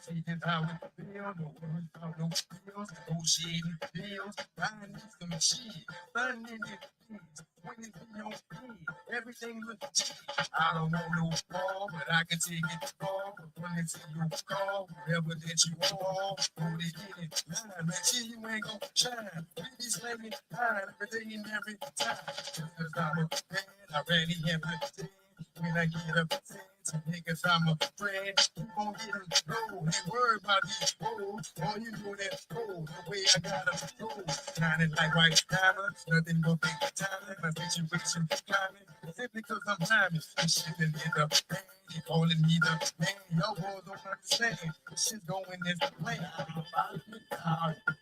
See this how it feels. No worries about no bills. Negotiating deals. Buying some shit. Sunning in it. When it's in your head. Everything looks cheap. I don't want no fall, but I can take it far. When it's in your call, whatever that you want, go to get it. Nah, man, shit, you ain't gon' shine. We be slaying high every day and every time. Just 'cause I'm a man, I already have a when I get up, some niggas I'm a friend. You gon' get them gold. Ain't worried about these goals. All you do is gold. The way I got them gold. Shining like white diamonds. Nothing but big time. My situation climbing. Simply cause I'm climbing. This shit in the man. You calling me the man. Y'all boys don't understand. This shit's going this way.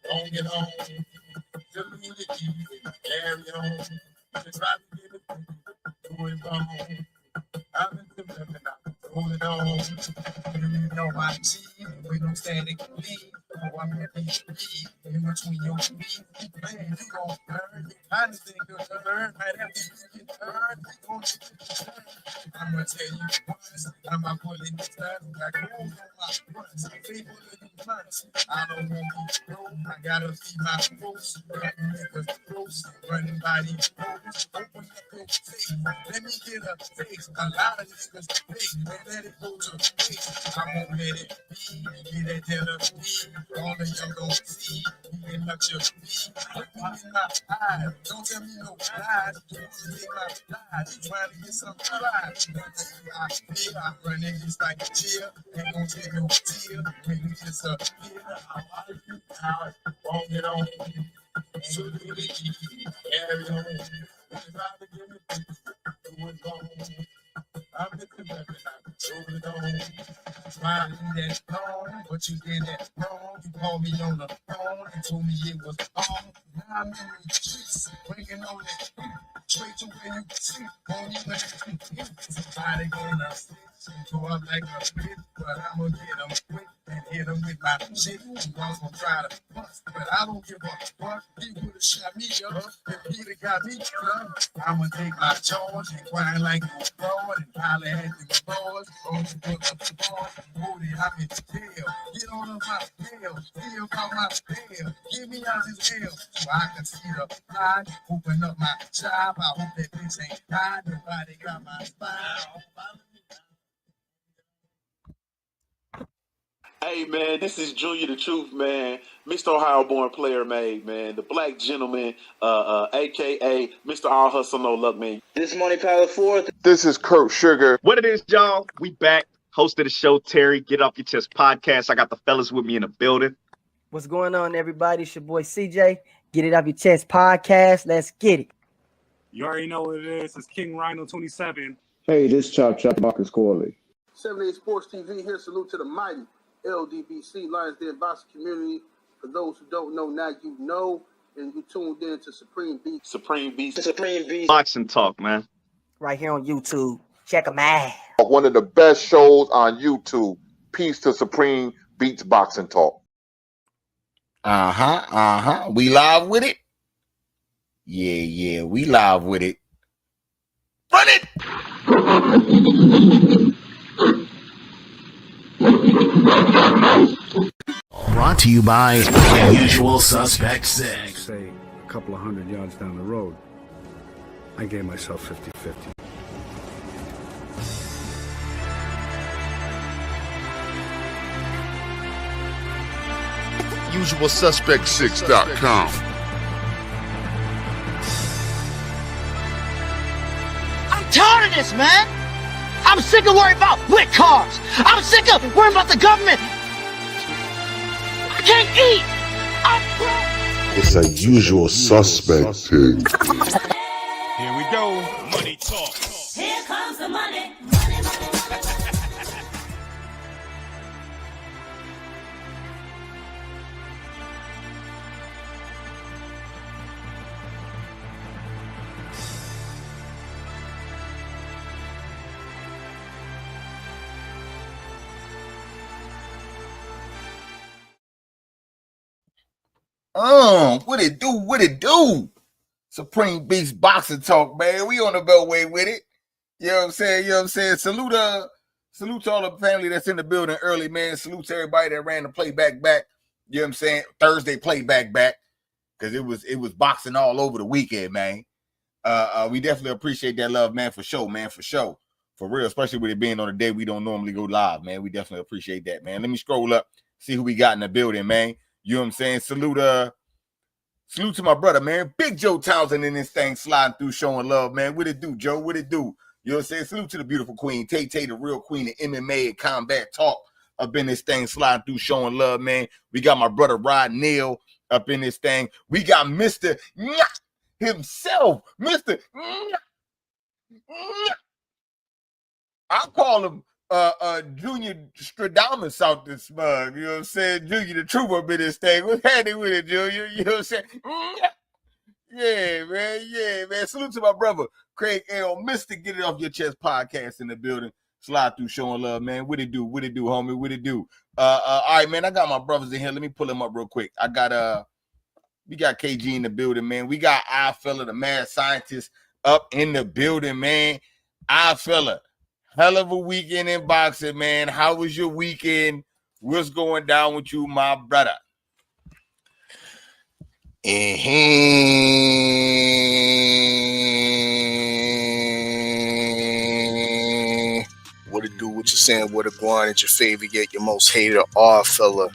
Don't get on. Community. Carry on. Just try to get it. Do it wrong. I'm in the middle and I'm holding on. You know my team, we don't static lead. Oh, I'm in the in between your feet. Man, you gon' learn. I just think you'll learn. Right after you get turned, you gon' get I'm gonna tell you once, I'm not pulling this time. Got gold on my fronts. People looking months. I don't want to be broke. I gotta feed my folks. Niggas close, running by these folks. Open up your face. Let me get a face. A lot of niggas fake. But let it go to face. I won't let it be. Get that deal of me. All of y'all gon' see. You can let your feet. Look me in my eyes. Don't tell me no lies. You want to take my lies. You trying to get some pride. I feel I'm running just like a chill. Ain't gon' take no tear. When you just a feel. I won't get on. So do it. Carry on. Try to give it. Do it wrong. I'm the commander. I'm it on. Trying to do that wrong, but you did that wrong. You called me on the phone and told me it was on. Now I'm in the streets, bringing on that straight to where you see. Won't even somebody gonna go up like a bitch, but I'ma get them quick and hit them with my shit. You was gonna try to bust, but I don't give a fuck. He would've shot me up if he'd got me up. I'ma take my charge and grind like a fraud and holler at them boys. On the book of the ball, booty, I'm in jail. Get on up my tail, feel about my tail. Get me out this hell so I can see the light. Open up my shop, I hope that bitch ain't died. Nobody got my spine. Hey man, this is Junior the Truth, man. Mr. Ohio born player made, man. The black gentleman, aka Mr. All Hustle No Luck, man. This Money Power 4. This is Kurt Sugar. What it is, y'all? We back. Host of the show, Terry. Get Off Your Chest podcast. I got the fellas with me in the building. What's going on, everybody? It's your boy CJ. Get It Off Your Chest podcast. Let's get it. You already know what it is. It's King Rhino 27. Hey, this Chop Marcus Corley. 78 Sports TV here. Salute to the mighty LDBC, Lions Den boxing community. For those who don't know, now you know, and you tuned in to Supreme Beast. Supreme Beast. Supreme Beast. Boxing talk, man. Right here on YouTube. Check them out. One of the best shows on YouTube. Peace to Supreme Beats Boxing Talk. We live with it? Yeah, we live with it. Run it! Brought to you by Usual Suspect 6. Say a couple of 100 yards down the road, I gave myself 50-50. UsualSuspect6.com. I'm tired of this, man. I'm sick of worrying about lit cars. I'm sick of worrying about the government. I can't eat. It's a Usual Suspect thing. Here we go. Money talk. Here comes the money. What it do? Supreme Beast Boxing Talk, man. We on the Beltway with it. You know what I'm saying? Salute Salute to all the family that's in the building early, man. Salute to everybody that ran the playback back. You know what I'm saying? Thursday playback back. Because it was boxing all over the weekend, man. We definitely appreciate that love, man, for sure, man, for sure. For real, especially with it being on a day we don't normally go live, man. We definitely appreciate that, man. Let me scroll up, see who we got in the building, man. You know what I'm saying? Salute to my brother, man. Big Joe Townsend in this thing, sliding through, showing love, man. What it do, Joe? What it do? You know what I'm saying? Salute to the beautiful queen, Tay, the real queen of MMA and combat talk, up in this thing, sliding through, showing love, man. We got my brother Rod Neal up in this thing. We got Mr. himself, Mr. I call him Junior Stradamus out this smug. You know what I'm saying? Junior the Trooper up in this thing. What's happening with it, Junior? You know what I'm saying? Yeah, man. Yeah, man. Salute to my brother, Craig L. Mr. Get It Off Your Chest podcast in the building. Slide through, showing love, man. What it do? What it do, homie? What it do? All right, man. I got my brothers in here. Let me pull them up real quick. We got KG in the building, man. We got our fella, the mad scientist, up in the building, man. Our fella, hell of a weekend in boxing, man. How was your weekend? What's going down with you, my brother? What it do, what you saying, what it going, it's your favorite, yet your most hated R fella.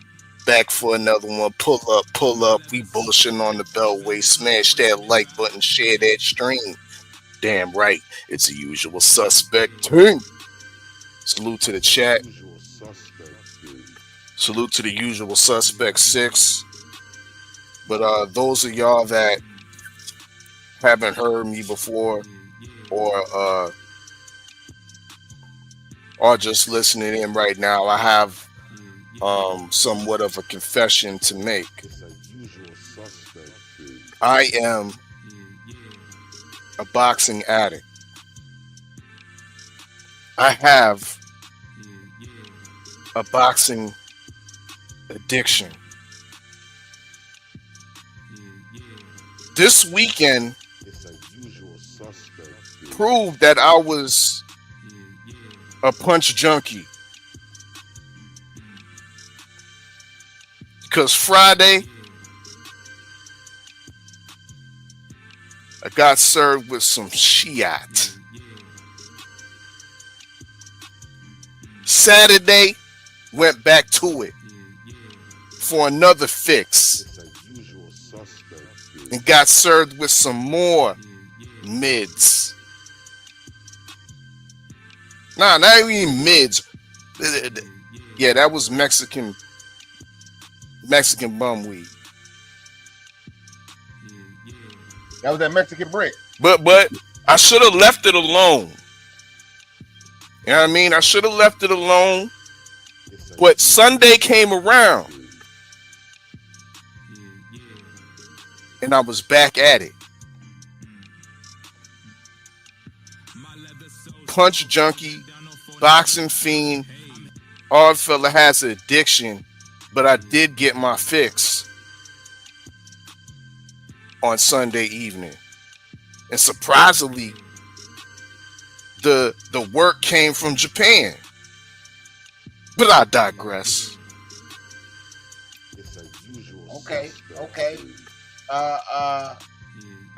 Back for another one. Pull up. We bullshitting on the Beltway. Smash that like button, share that stream. Damn right, it's a usual suspect team. Salute to the chat. Salute to the usual suspect 6. But those of y'all that haven't heard me before or are just listening in right now, I have somewhat of a confession to make. I am a boxing addict. I have a boxing addiction. This weekend proved that I was a punch junkie. Because Friday, I got served with some Shiat. Saturday, went back to it for another fix. And got served with some more mids. Nah, not even mids. Yeah, that was Mexican bum weed. That was that Mexican brick. But I should have left it alone. You know what I mean? I should have left it alone. But Sunday came around. And I was back at it. Punch junkie, boxing fiend, hard fella has an addiction, but I did get my fix on Sunday evening. And surprisingly, the work came from Japan. But I digress. Okay.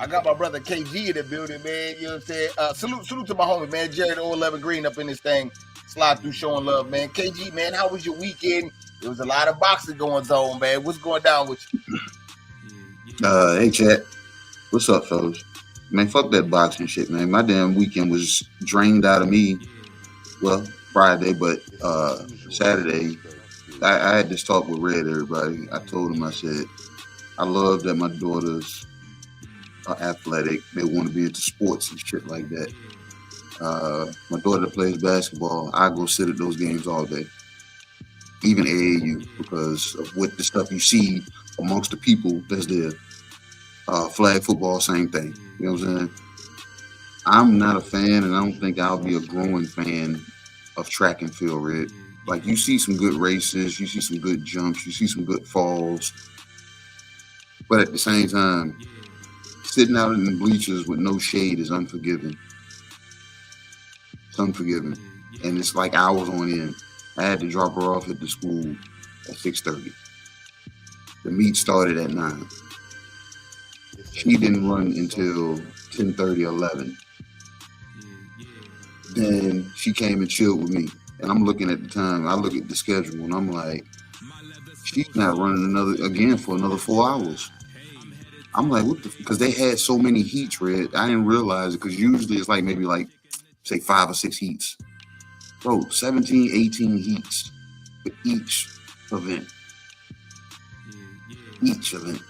I got my brother KG in the building, man. You know what I'm saying? Salute to my homie, man. Jared 011 Green up in this thing. Slide through, showing love, man. KG, man, how was your weekend? There was a lot of boxing going on, man. What's going down with you? Hey, chat. What's up, fellas? Man, fuck that boxing shit, man. My damn weekend was drained out of me. Well, Friday, but Saturday, I had this talk with Red, everybody. I told him, I said, I love that my daughters are athletic. They want to be into sports and shit like that. My daughter that plays basketball, I go sit at those games all day. Even AAU, because of what the stuff you see amongst the people that's there. Flag football, same thing. You know what I'm saying? I'm not a fan, and I don't think I'll be a growing fan of track and field, Red. Like, you see some good races, you see some good jumps, you see some good falls. But at the same time, sitting out in the bleachers with no shade is unforgiving. It's unforgiving. and it's like hours on end. I had to drop her off at the school at 6:30. The meet started at 9. She didn't run until 10:30, 11. Then she came and chilled with me. And I'm looking at the time. I look at the schedule, and I'm like, she's not running for another 4 hours. I'm like, what the? Because they had so many heats, Red. I didn't realize it, because usually it's like maybe like, say, 5 or 6 heats. Bro, 17, 18 heats for each event. Each event.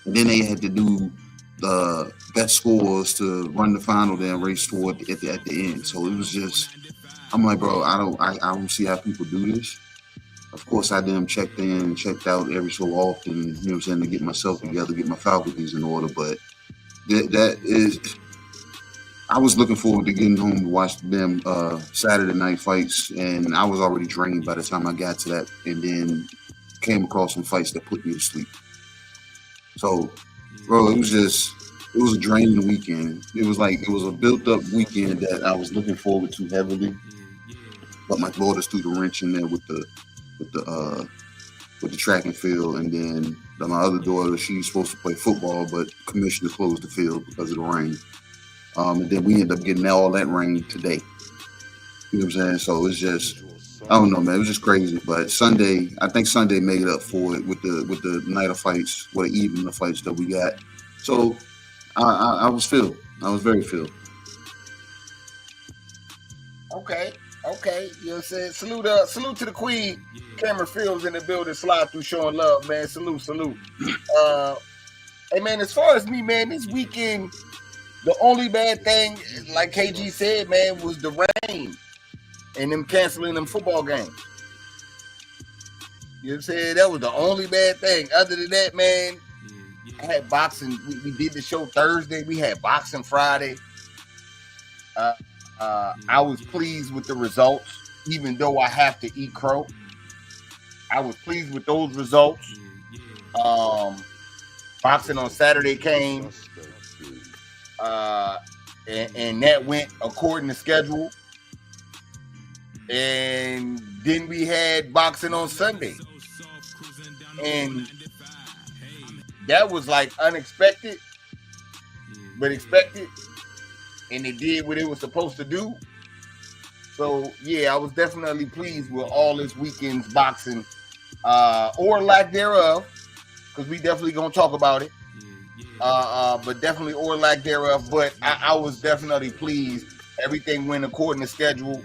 And then they had to do the best scores to run the final then race toward at the end. So it was just, I'm like, bro, I don't see how people do this. Of course, I then checked in and checked out every so often, you know what I'm saying, to get myself together, get my faculties in order. But that is, I was looking forward to getting home to watch them Saturday night fights, and I was already drained by the time I got to that, and then came across some fights that put me to sleep. So, bro, it was a draining weekend. It was a built-up weekend that I was looking forward to heavily, but my daughter's threw the wrench in there with the track and field, and then my other daughter, she's supposed to play football, but commissioner closed the field because of the rain. And then we ended up getting all that rain today. You know what I'm saying? So it's just, I don't know, man. It was just crazy. But Sunday, I think Sunday made up for it with the night of fights, with the evening of fights that we got. So I was filled. I was very filled. Okay. You know what I'm saying? Salute to the queen. Cameron Fields in the building, slide through showing love, man. Salute. Hey, man, as far as me, man, this weekend, the only bad thing, like KG said, man, was the rain and them canceling them football games. You know what I'm saying? That was the only bad thing. Other than that, man, I had boxing. We did the show Thursday. We had boxing Friday. I was pleased with the results, even though I have to eat crow. I was pleased with those results. Boxing on Saturday came, and that went according to schedule. And then we had boxing on Sunday, and that was like unexpected, but expected. And they did what it was supposed to do. So, yeah, I was definitely pleased with all this weekend's boxing, or lack thereof, because we definitely going to talk about it. But definitely or lack thereof. But I was definitely pleased. Everything went according to schedule.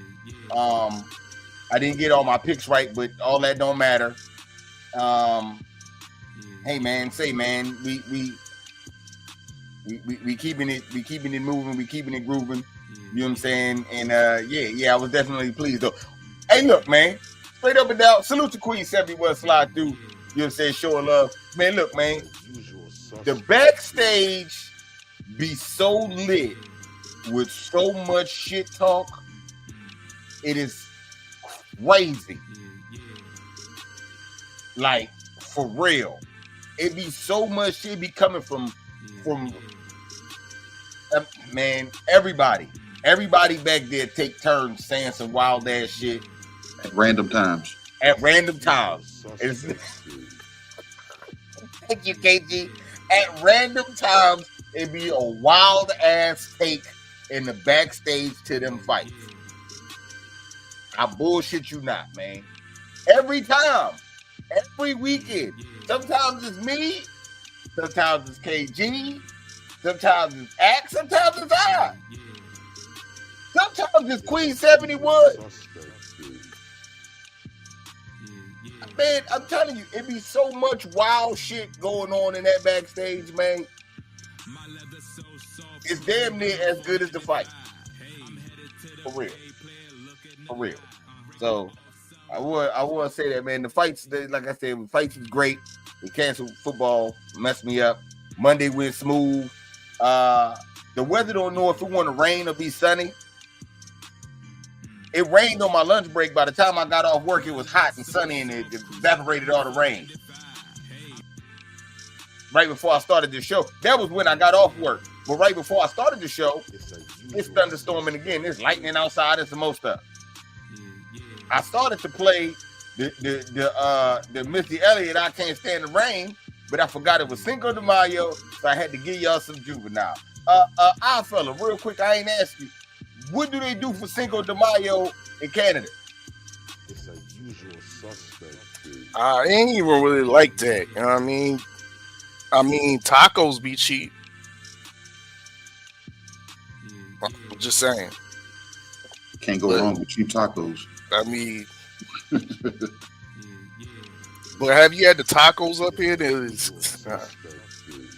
I didn't get all my picks right, but all that don't matter. Hey, man, we keeping it moving, we keeping it grooving. You know what I'm saying? And yeah, I was definitely pleased though. Hey, look, man, straight up and down. Salute to Queen 71 slide through. You know what I'm saying? Showing love, man. Look, man, the backstage be so lit with so much shit talk. It is crazy. Like, for real, it be so much shit be coming from. Man, everybody back there take turns saying some wild ass shit at random times. Thank you, KG. At random times, it be a wild ass take in the backstage to them fights. I bullshit you not, man. Every time, every weekend. Sometimes it's me. Sometimes it's KG. Sometimes it's Axe. Sometimes it's I. Sometimes it's Queen 71. Man, I'm telling you, it be so much wild shit going on in that backstage, man. It's damn near as good as the fight. For real. So I would say that, man. The fights, like I said, the fights was great. They canceled football, messed me up. Monday went smooth. The weather don't know if it want to rain or be sunny. It rained on my lunch break. By the time I got off work, it was hot and sunny, and it evaporated all the rain. Right before I started the show, that was when I got off work. But right before I started the show, it's thunderstorming again. There's lightning outside and some more stuff. I started to play the Missy Elliott I Can't Stand the Rain, but I forgot it was Cinco de Mayo, so I had to give y'all some Juvenile. Our fella, real quick, I ain't asked you, what do they do for Cinco de Mayo in Canada? It's a usual suspect. I ain't even really like that. You know what I mean? Tacos be cheap. I'm just saying. Can't go wrong with cheap tacos. I mean, but have you had the tacos up here?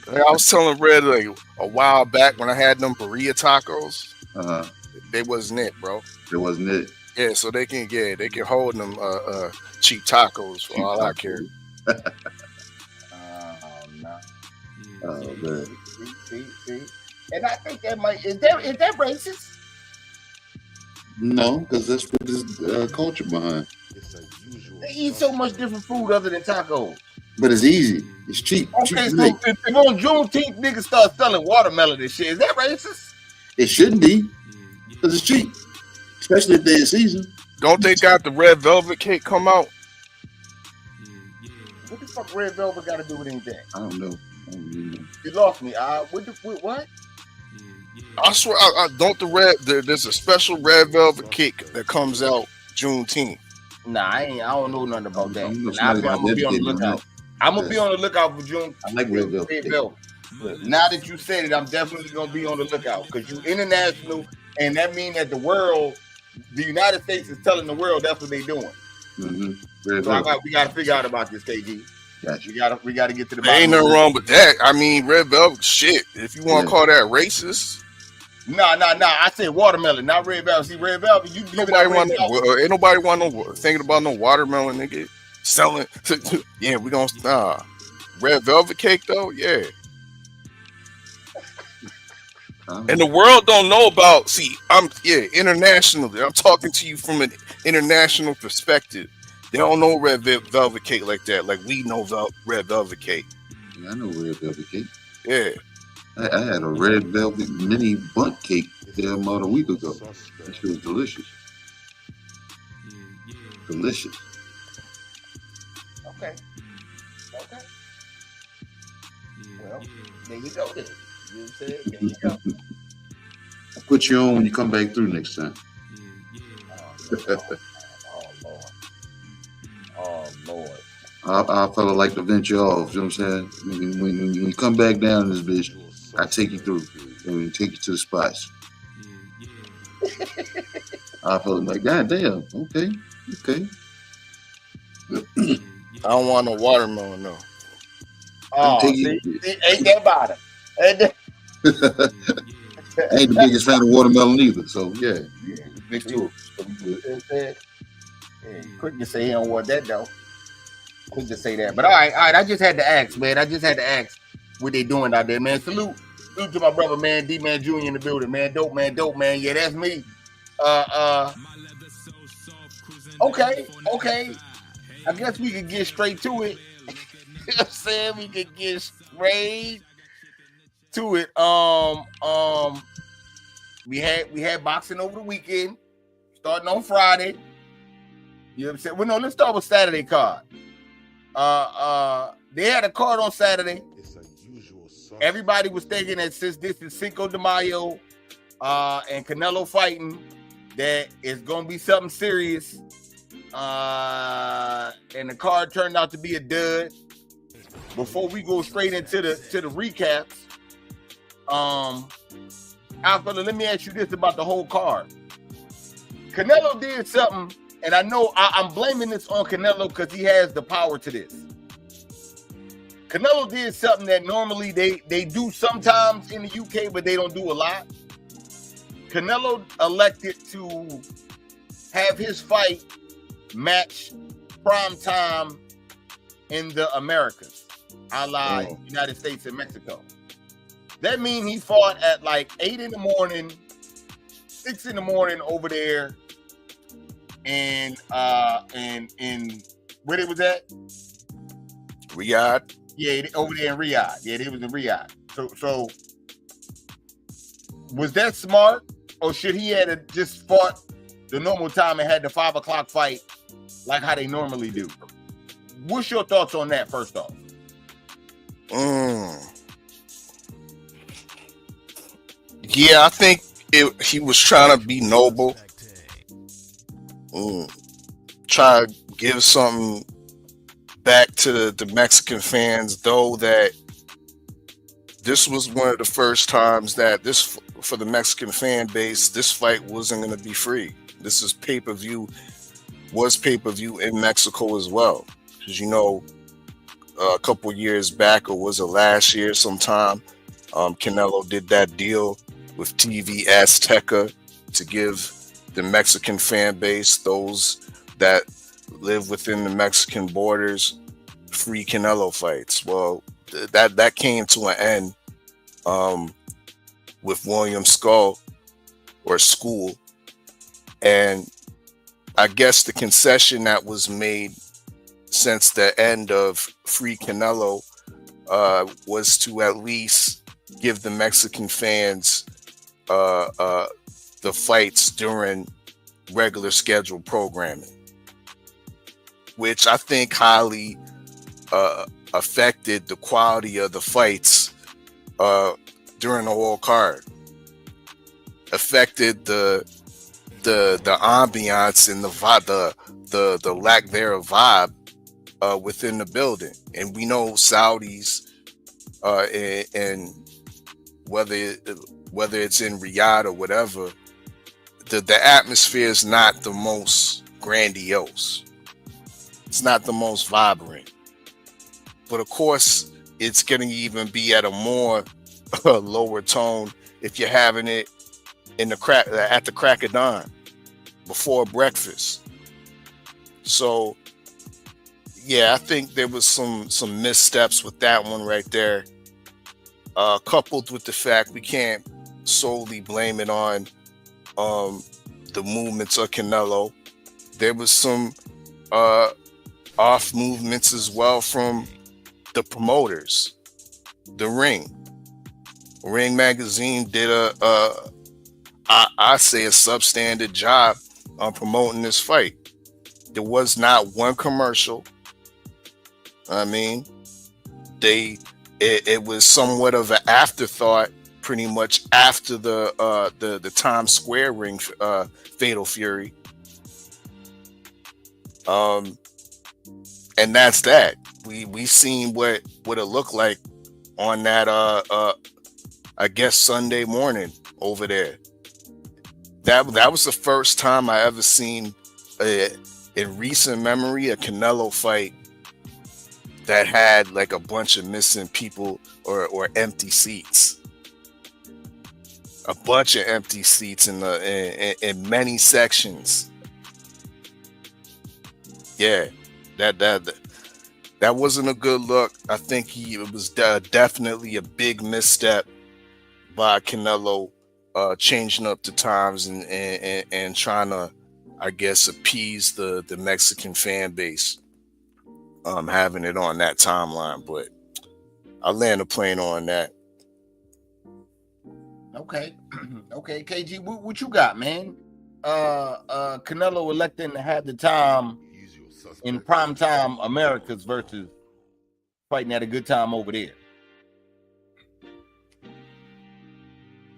I was telling Red like a while back when I had them burrito tacos. They wasn't it, bro. It wasn't it. Yeah, so they can hold them cheap tacos for all I care. Oh man. See. And I think that is that racist? No, because that's what this culture behind. They eat so much different food other than tacos. But it's easy. It's cheap. Okay, so if on Juneteenth niggas start selling watermelon and shit, is that racist? It shouldn't be, because it's cheap, especially if they're in season. Don't they got the red velvet cake come out? What the fuck red velvet got to do with anything? I don't know. You lost me. What? I swear, there's a special red velvet cake that comes out Juneteenth. Nah, I don't know nothing about that. I'm gonna be on the lookout. I'm gonna be on the lookout for June. I like red velvet. Now that you said it, I'm definitely gonna be on the lookout because you international, and that means that the United States is telling the world that's what they're doing. Mm-hmm. So we got to figure out about this, KG. Gotcha. We got to get to the. There ain't nothing wrong with that. I mean, red velvet shit. If you want to call that racist. Nah. I said watermelon, not red velvet. See, red velvet. Ain't nobody want no thinking about no watermelon, nigga. Selling. Yeah, we gonna red velvet cake though. Yeah. And the world don't know about. See, internationally. I'm talking to you from an international perspective. They don't know red velvet cake like that. Like we know red velvet cake. Yeah, I know red velvet cake. Yeah. I had a red velvet mini bundt cake there about a week ago. That shit was delicious. Delicious. Okay. Well, there you go. Then. You know what I'm saying? There you go. I'll put you on when you come back through next time. Oh Lord. Our fella like to venture off. You know what I'm saying? When you come back down this bitch, I take you through and we take you to the spots. I felt like, God damn, okay. I don't want no watermelon though. Oh, see, ain't that about it? I ain't the biggest fan of watermelon either, so yeah. Me too. Quick to say he don't want that though. Quick to say that. But all right. I just had to ask, man. What they doing out there, man. Salute to my brother, man. D-Man Jr. in the building, man. Dope, man. Yeah, that's me. Okay. I guess we could get straight to it. You know what I'm saying? We could get straight to it. We had boxing over the weekend, starting on Friday. You know what I'm saying? Well, no, let's start with Saturday card. They had a card on Saturday. Everybody was thinking that since this is Cinco de Mayo and Canelo fighting, that it's gonna be something serious. And the card turned out to be a dud. Before we go straight into the recaps, Alfred, let me ask you this about the whole card. Canelo did something, and I know I'm blaming this on Canelo because he has the power to this. Canelo did something that normally they do sometimes in the UK, but they don't do a lot. Canelo elected to have his fight match prime time in the Americas, a la United States and Mexico. That means he fought at like 8 in the morning, 6 in the morning over there, and where it was at? Riyadh. Yeah, over there in Riyadh. Yeah, it was in Riyadh. So was that smart, or should he have just fought the normal time and had the 5 o'clock fight like how they normally do. What's your thoughts on that, first off? Yeah, I think he was trying to be noble. Try to give something back to the Mexican fans, though, that this was one of the first times that this, for the Mexican fan base, this fight wasn't going to be free. This is pay-per-view, was pay-per-view in Mexico as well. Because, you know, a couple years back, or was it last year sometime, Canelo did that deal with TV Azteca to give the Mexican fan base, those that live within the Mexican borders, free Canelo fights. Well, that came to an end with William Skull, and I guess the concession that was made since the end of free Canelo was to at least give the Mexican fans the fights during regular scheduled programming, which I think highly affected the quality of the fights during the whole card. Affected the ambiance and the lack thereof vibe within the building. And we know Saudis and whether it's in Riyadh or whatever, the atmosphere is not the most grandiose. It's not the most vibrant. But of course, it's going to even be at a more lower tone if you're having it at the crack of dawn, before breakfast. So, yeah, I think there was some missteps with that one right there. Coupled with the fact we can't solely blame it on the movements of Canelo. There was some off movements as well from the promoters. The Ring magazine did I say a substandard job on promoting this fight. There was not one commercial. I mean, it was somewhat of an afterthought, pretty much after the Times Square ring Fatal Fury. And that's that. We seen what it looked like on that I guess Sunday morning over there. That was the first time I ever seen in recent memory a Canelo fight that had like a bunch of missing people or empty seats. A bunch of empty seats in many sections. Yeah, that wasn't a good look. I think it was definitely a big misstep by Canelo, changing up the times and trying to, I guess, appease the Mexican fan base, having it on that timeline. But I'll land a plane on that. Okay. Okay, KG, what you got, man? Canelo electing to have the time in primetime Americas versus fighting at a good time over there.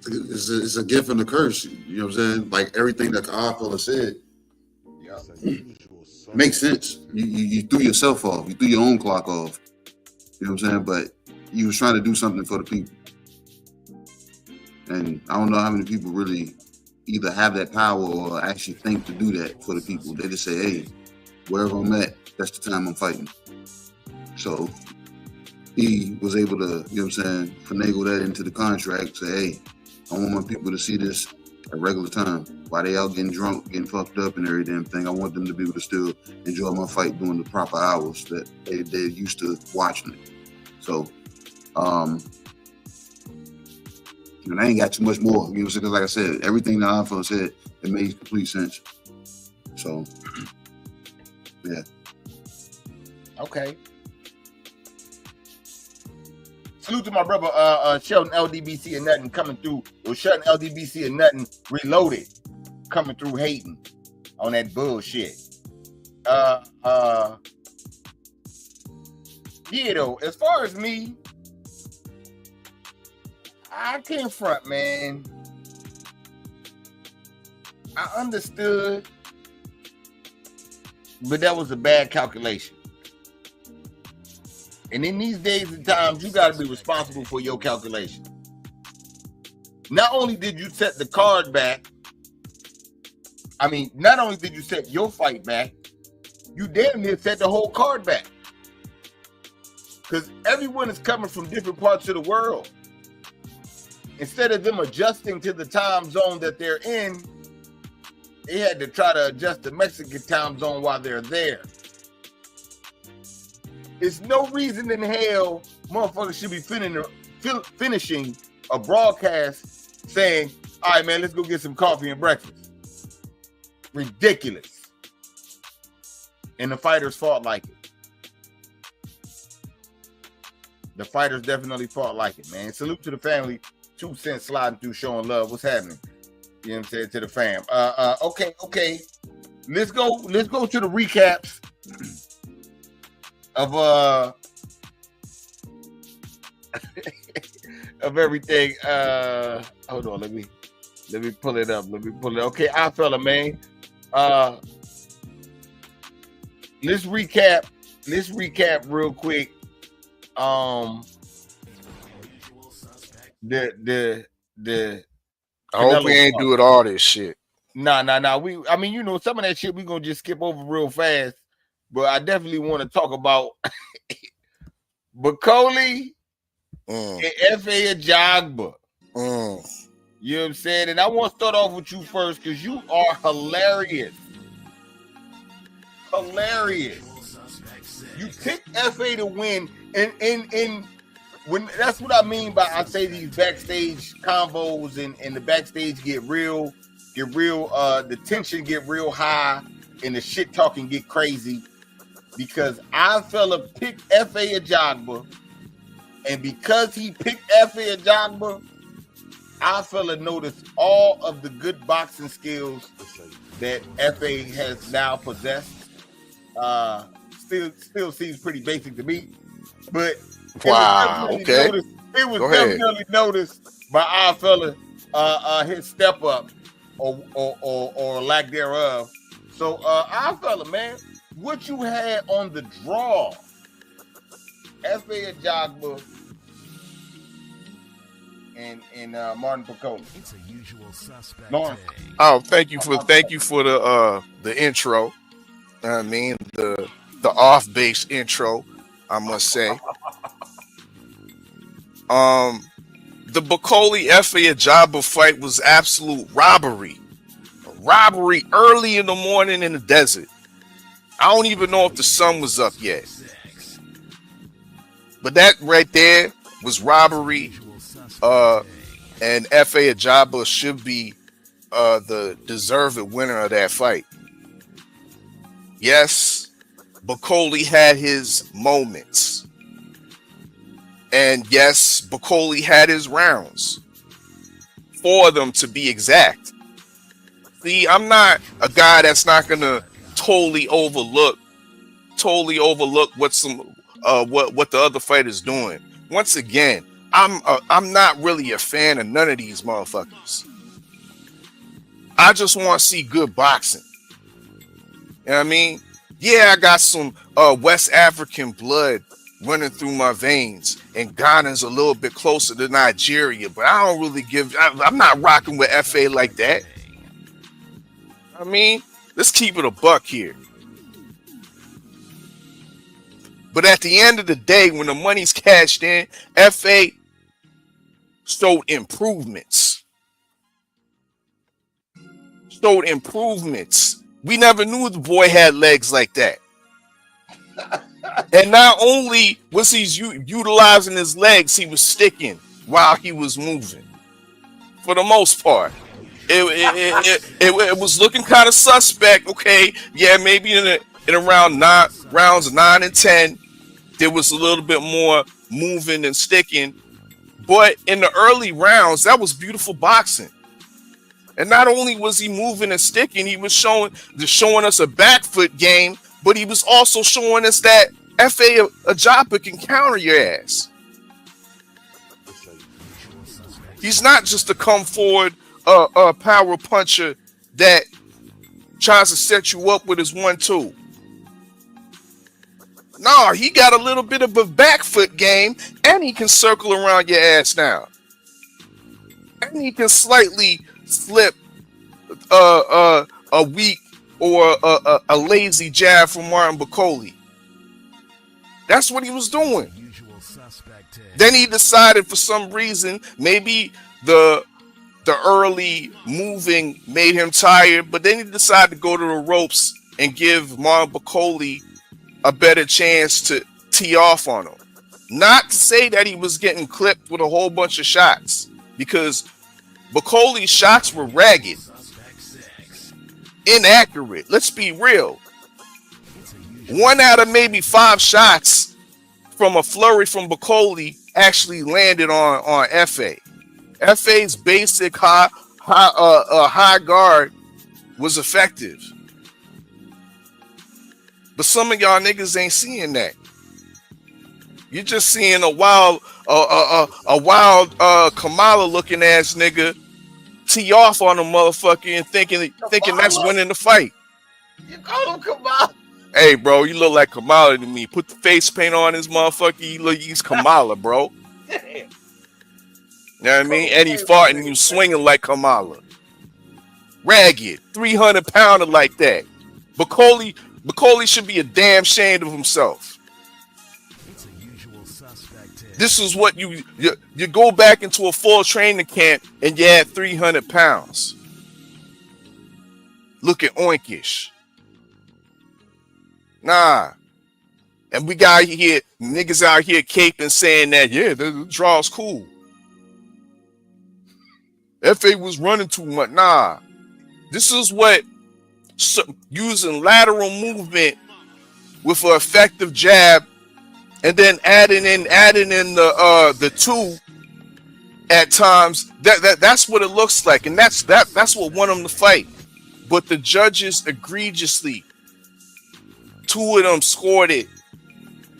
It's a gift and a curse. You know what I'm saying? Like everything that Fella said makes sense. You threw yourself off. You threw your own clock off. You know what I'm saying? But you was trying to do something for the people. And I don't know how many people really either have that power or actually think to do that for the people. They just say, hey, wherever I'm at, that's the time I'm fighting. So he was able to, you know what I'm saying, finagle that into the contract, say, hey, I want my people to see this at regular time. While they out getting drunk, getting fucked up and every damn thing, I want them to be able to still enjoy my fight during the proper hours that they're used to watching it. So, and I ain't got too much more. You know, because like I said, everything that Alpha said, it made complete sense. So, yeah. Okay. Salute to my brother Sheldon LDBC and nothing coming through. Or Sheldon LDBC and nothing reloaded coming through Hayden. on that bullshit. Yeah, though, as far as me, I can't front, man. I understood, but that was a bad calculation. And in these days and times, you got to be responsible for your calculation. Not only did you set the card back, not only did you set your fight back, you damn near set the whole card back. Because everyone is coming from different parts of the world. Instead of them adjusting to the time zone that they're in, they had to try to adjust the Mexican time zone while they're there. There's no reason in hell motherfuckers should be finishing a broadcast saying, all right, man, let's go get some coffee and breakfast. Ridiculous. And the fighters fought like it. The fighters definitely fought like it, man. Salute to the family. 2 cents sliding through, showing love. What's happening? You know what I'm saying, to the fam. Okay. Let's go to the recaps of of everything. Hold on, let me pull it up. Okay, I fella, man. Let's recap real quick. I hope we ain't doing all this shit. Nah. Some of that shit we gonna just skip over real fast. But I definitely want to talk about Bakoli and F.A. Ajagba. You know what I'm saying? And I want to start off with you first because you are hilarious. You picked F.A. to win, and when that's what I mean by I say these backstage combos and the backstage get real, the tension get real high, and the shit talking get crazy. Because I fella picked F.A. Ajagba, and because he picked F.A. Ajagba, I fella noticed all of the good boxing skills that F.A. has now possessed. Still seems pretty basic to me, but wow, okay. It was definitely noticed by our fella, his step up or lack thereof. So our fella, man. What you had on the draw, F.A. Ajagba and Martin Bakoli. It's a usual suspect. Oh, thank you for the intro. I mean the off-base intro, I must say. The Bakoli F.A. Ajagba fight was absolute robbery. Robbery early in the morning in the desert. I don't even know if the sun was up yet. But that right there was robbery. And F.A. Ajagba should be the deserved winner of that fight. Yes, Bakoli had his moments. And yes, Bakoli had his rounds. 4 of them to be exact. See, I'm not a guy that's not gonna totally overlook what the other fighter's doing. Once again, I'm not really a fan of none of these motherfuckers. I just want to see good boxing. You know what I mean? Yeah, I got some West African blood running through my veins, and Ghana's a little bit closer to Nigeria, but I don't really I'm not rocking with F.A. like that. I mean, let's keep it a buck here. But at the end of the day, when the money's cashed in, F.A. showed improvements. We never knew the boy had legs like that. And not only was he utilizing his legs, he was sticking while he was moving. For the most part. It was looking kind of suspect. Okay, yeah, maybe in around rounds 9 and 10, there was a little bit more moving and sticking. But in the early rounds, that was beautiful boxing. And not only was he moving and sticking, he was showing us a back foot game, but he was also showing us that F.A. Ajapa can counter your ass. He's not just a come forward power puncher that tries to set you up with his 1-2. No, he got a little bit of a back foot game, and he can circle around your ass now. And he can slightly slip a weak or a lazy jab from Martin Bacoli. That's what he was doing. Then he decided for some reason, maybe the early moving made him tired, but then he decided to go to the ropes and give Martin Bacoli a better chance to tee off on him. Not to say that he was getting clipped with a whole bunch of shots, because Bacoli's shots were ragged, inaccurate. Let's be real. 1 out of maybe 5 shots from a flurry from Bacoli actually landed on F.A. F.A.'s basic high guard was effective. But some of y'all niggas ain't seeing that. You're just seeing a wild Kamala looking ass nigga tee off on a motherfucker and thinking that's winning the fight. You call him Kamala? Hey, bro, you look like Kamala to me. Put the face paint on this motherfucker. He's Kamala, bro. You know what I mean? And he farting, you swinging like Kamala. Ragged, 300-pounder like that. Bacoli should be a damn ashamed of himself. This is what you go back into a full training camp and you add 300 pounds. Looking oinkish. Nah. And we got here, niggas out here caping saying that, yeah, the draw's cool. F.A. was running too much. Nah. This is what using lateral movement with an effective jab and then adding in the 2 at times. That's what it looks like, and that's what won them the fight. But the judges egregiously, 2 of them scored it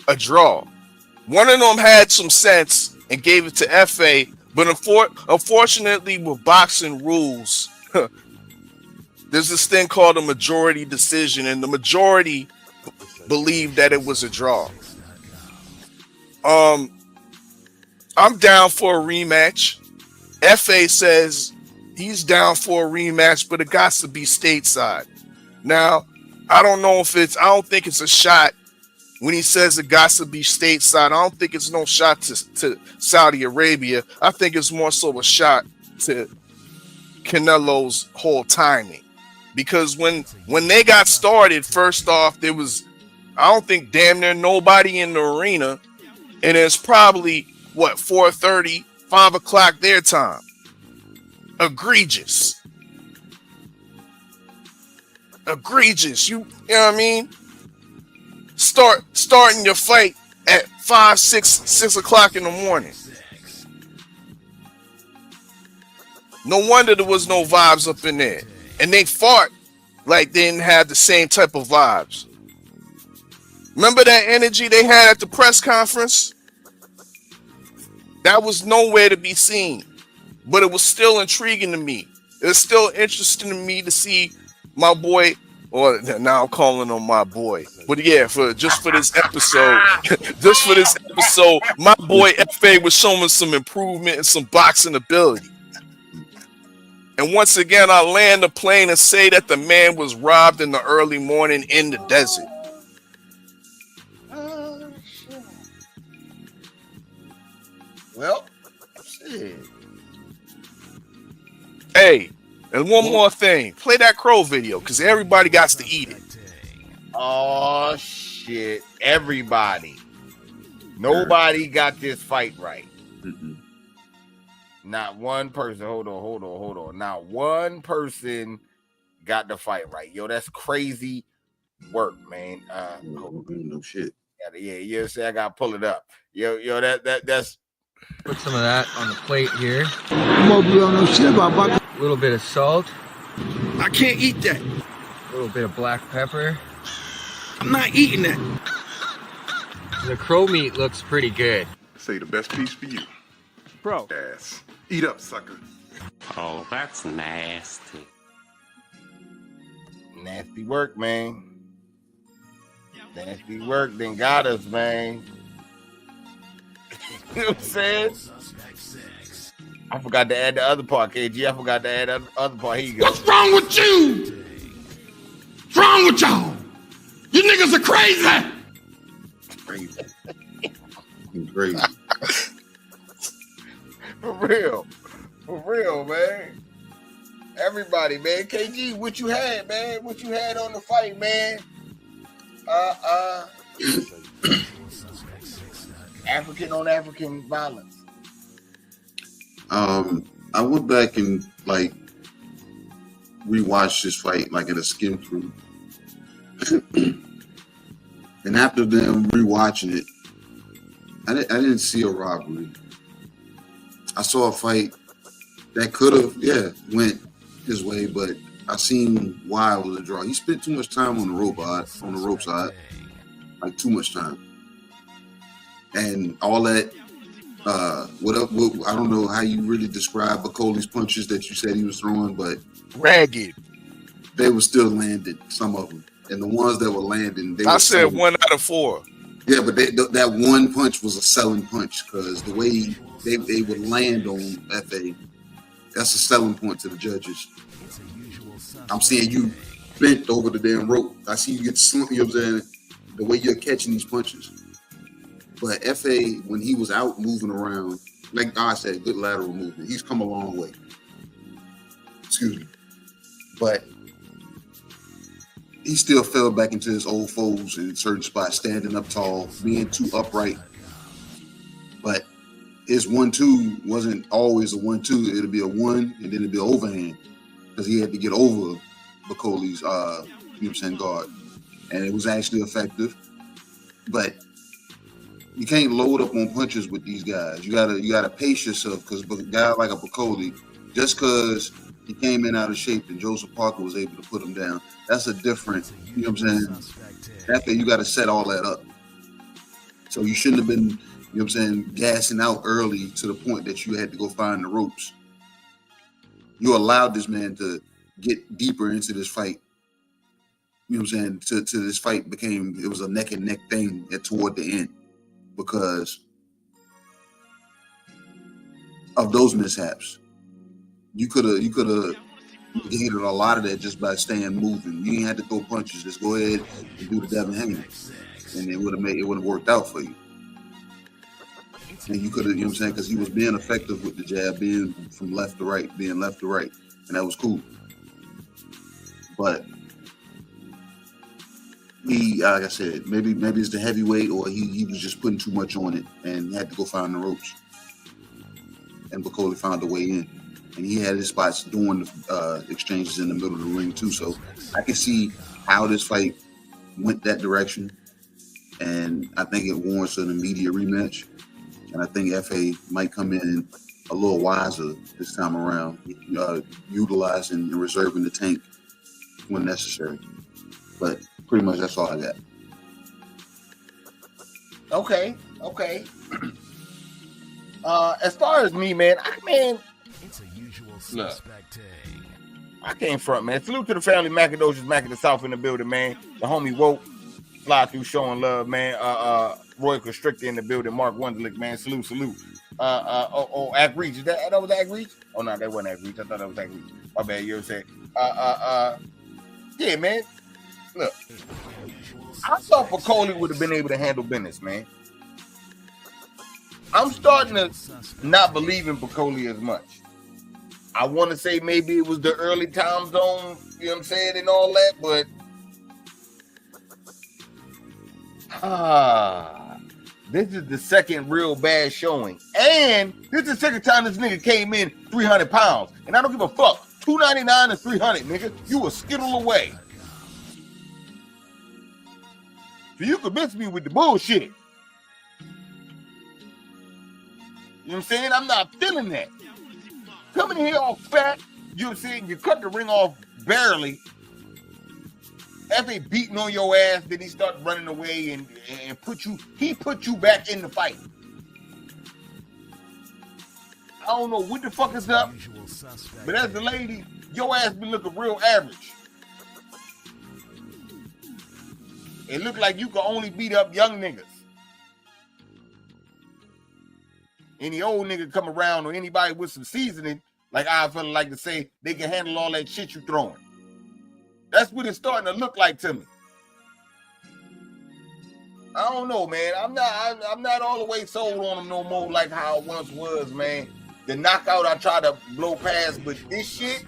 a draw. One of them had some sense and gave it to F.A. But unfortunately, with boxing rules, there's this thing called a majority decision, and the majority believed that it was a draw. I'm down for a rematch. F.A. says he's down for a rematch, but it got to be stateside. Now, I don't think it's a shot when he says it got to be stateside. I don't think it's no shot to Saudi Arabia. I think it's more so a shot to Canelo's whole timing. Because when they got started, first off, there was, I don't think damn near nobody in the arena. And it's probably, 4:30, 5 o'clock their time. Egregious. You know what I mean? Starting your fight at 5, 6 o'clock in the morning. No wonder there was no vibes up in there. And they fought like they didn't have the same type of vibes. Remember that energy they had at the press conference? That was nowhere to be seen. But it was still intriguing to me. It was still interesting to me to see my boy, or now I'm calling him my boy. But yeah, for this episode, my boy F.A. was showing some improvement and some boxing ability. And once again, I land the plane and say that the man was robbed in the early morning in the desert. Shit. Well, shit. Hey, and one more thing. Play that Crow video, because everybody got to eat it. Oh, shit. Everybody. Nobody got this fight right. Not one person. Hold on. Not one person got the fight right. Yo, that's crazy work, man. No shit. Yeah, you know, say I gotta pull it up. Yo, that's Put some of that on the plate here. A A little bit of salt. I can't eat that. A little bit of black pepper. I'm not eating that. The crow meat looks pretty good. Say the best piece for you. Bro. Ass. Eat up, sucker. Oh, that's nasty. Nasty work, man. Nasty work then got us, man. You know what I'm saying? I forgot to add the other part, KG. I forgot to add the other part. Here you go. What's wrong with you? What's wrong with y'all? You niggas are crazy. Crazy. Crazy. For real, man. Everybody, man. KG, what you had, man? What you had on the fight, man? African on African violence. I went back and like rewatched this fight like in a skim through. And after them rewatching it, I didn't see a robbery. I saw a fight that could have, went his way, but I seen why it was a draw. He spent too much time on the rope side, like too much time, and all that. What I don't know how you really describe Bacoli's punches that you said he was throwing, but ragged. They were still landing, some of them, and the ones that were landing, I said 1 out of 4. Yeah, but that one punch was a selling punch because the way they would land on FA, that's a selling point to the judges. I'm seeing you bent over the damn rope. I see you get slumped, you know what I'm saying? The way you're catching these punches. But FA, when he was out moving around, like I said, good lateral movement. He's come a long way. Excuse me. But he still fell back into his old foes in certain spots, standing up tall, being too upright. But his 1-2 wasn't always a 1-2. It'd be a 1 and then it'd be an overhand because he had to get over Bacoli's, you know what I'm saying, guard. And it was actually effective. But you can't load up on punches with these guys. You gotta pace yourself because a guy like a Bacoli, just because he came in out of shape and Joseph Parker was able to put him down, that's a different, you know what I'm saying? After you got to set all that up. So you shouldn't have been, you know what I'm saying, gassing out early to the point that you had to go find the ropes. You allowed this man to get deeper into this fight. You know what I'm saying? To this fight it was a neck and neck thing toward the end because of those mishaps. You could have negated a lot of that just by staying moving. You ain't had to throw punches. Just go ahead and do the Devin Haney, and it would have worked out for you. And you could have, you know what I'm saying, because he was being effective with the jab, being from left to right, being left to right, and that was cool. But he, like I said, maybe it's the heavyweight, or he was just putting too much on it and had to go find the ropes. And Bacoli found a way in. And he had his spots doing the exchanges in the middle of the ring too. So I can see how this fight went that direction. And I think it warrants an immediate rematch. And I think FA might come in a little wiser this time around, utilizing and reserving the tank when necessary. But pretty much that's all I got. Okay. As far as me, man, look, I came front, man. Salute to the family, Macadocious, Mac of the South in the building, man. The homie Woke, fly through showing love, man. Roy Constrictor in the building, Mark Wunderlich, man. Salute. Act Reach. Is that was Act Reach? Oh, no, that wasn't Act Reach. I thought that was Act Reach. My bad, you know what I'm saying? Yeah, man. Look, I thought Bacoli would have been able to handle business, man. I'm starting to not believe in Bacoli as much. I want to say maybe it was the early time zone, you know what I'm saying, and all that, but this is the second real bad showing. And this is the second time this nigga came in 300 pounds. And I don't give a fuck. 299 and 300, nigga. You a skittle away. So you convince me with the bullshit. You know what I'm saying? I'm not feeling that. Coming here all fat, you know what I'm saying? You cut the ring off barely. After they beating on your ass, then he start running away and put you back in the fight. I don't know what the fuck is up, but as the lady, your ass been looking real average. It look like you can only beat up young niggas. Any old nigga come around or anybody with some seasoning, like I feel like to say, they can handle all that shit you throwing. That's what it's starting to look like to me. I don't know, man. I'm not all the way sold on him no more like how it once was, man. The knockout I tried to blow past, but this shit,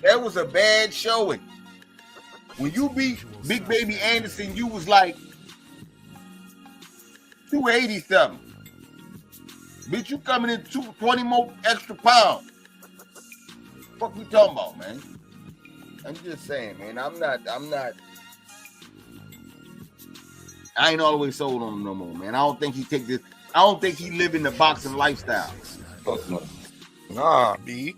that was a bad showing. When you beat Big Baby Anderson, you was like 280 something. Bitch, you coming in 20 more extra pounds. What you talking about, man? I'm just saying, man. I ain't always sold on him no more, man. I don't think he live in the boxing lifestyle. Fuck no. Nah, B.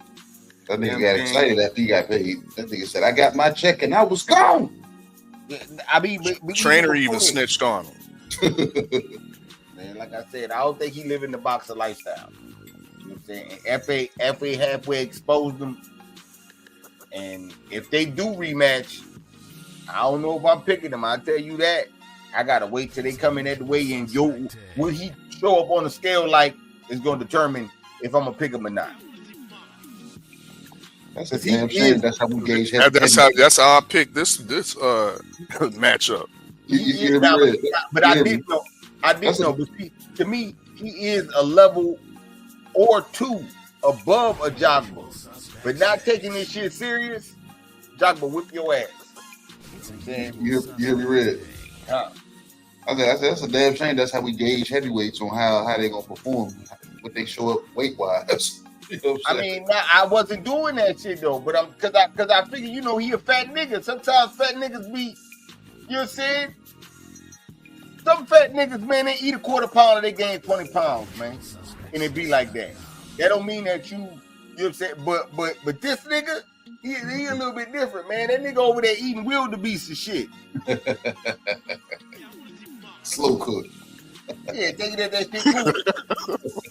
That nigga got excited after he got paid. That nigga said, I got my check and I was gone. Yeah, I mean, but trainer even snitched on him. Man, like I said, I don't think he live in the boxer lifestyle. You know what I'm saying? FA halfway exposed him. And if they do rematch, I don't know if I'm picking him. I'll tell you that. I gotta wait till they come in at the weigh-in. Will he show up on the scale like is gonna determine if I'm gonna pick him or not. That's a damn shame. That's how we gauge him. That's how I picked this matchup. But I did know. But see, to me, he is a level or two above a Jogba. But not taking this shit serious, Jogba whip your ass. You hear me, Red? That's a damn shame. That's how we gauge heavyweights on how they gonna perform, what they show up weight wise. You know I mean, I wasn't doing that shit though, but because I figure, you know, he a fat nigga. Sometimes fat niggas be, you know what I'm saying? Some fat niggas, man, they eat a quarter pound and they gain 20 pounds, man, and it be like that. That don't mean that you know what I'm saying? But this nigga, he a little bit different, man. That nigga over there eating wildebeest and shit. Slow cook. Yeah, thinking that shit cool.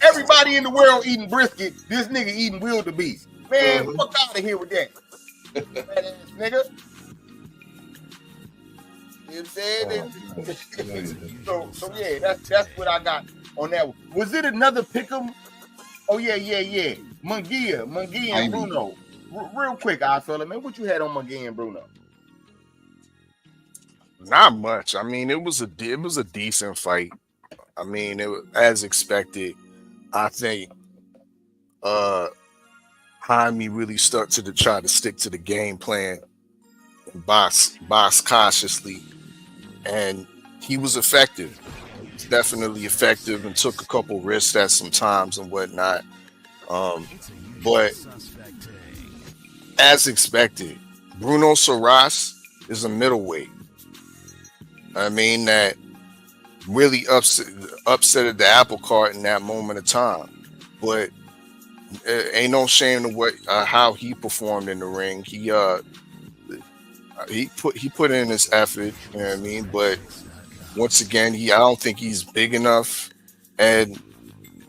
Everybody in the world eating brisket. This nigga eating wildebeest. Man, fuck out of here with that. Fat ass nigga. You know what I'm saying? So yeah, that's what I got on that one. Was it another pick'em? Oh yeah. Munguia and Bruno. Real quick, I fella, man, what you had on Munguia and Bruno? Not much. I mean, it was a decent fight. I mean, it was as expected. I think Jaime really stuck to try to stick to the game plan and box cautiously, and he was effective. Definitely effective, and took a couple risks at some times and whatnot. But as expected, Bruno Soras is a middleweight. I mean, that really upset the apple cart in that moment of time. But ain't no shame to how he performed in the ring. He put in his effort, you know what I mean? But once again, I don't think he's big enough, and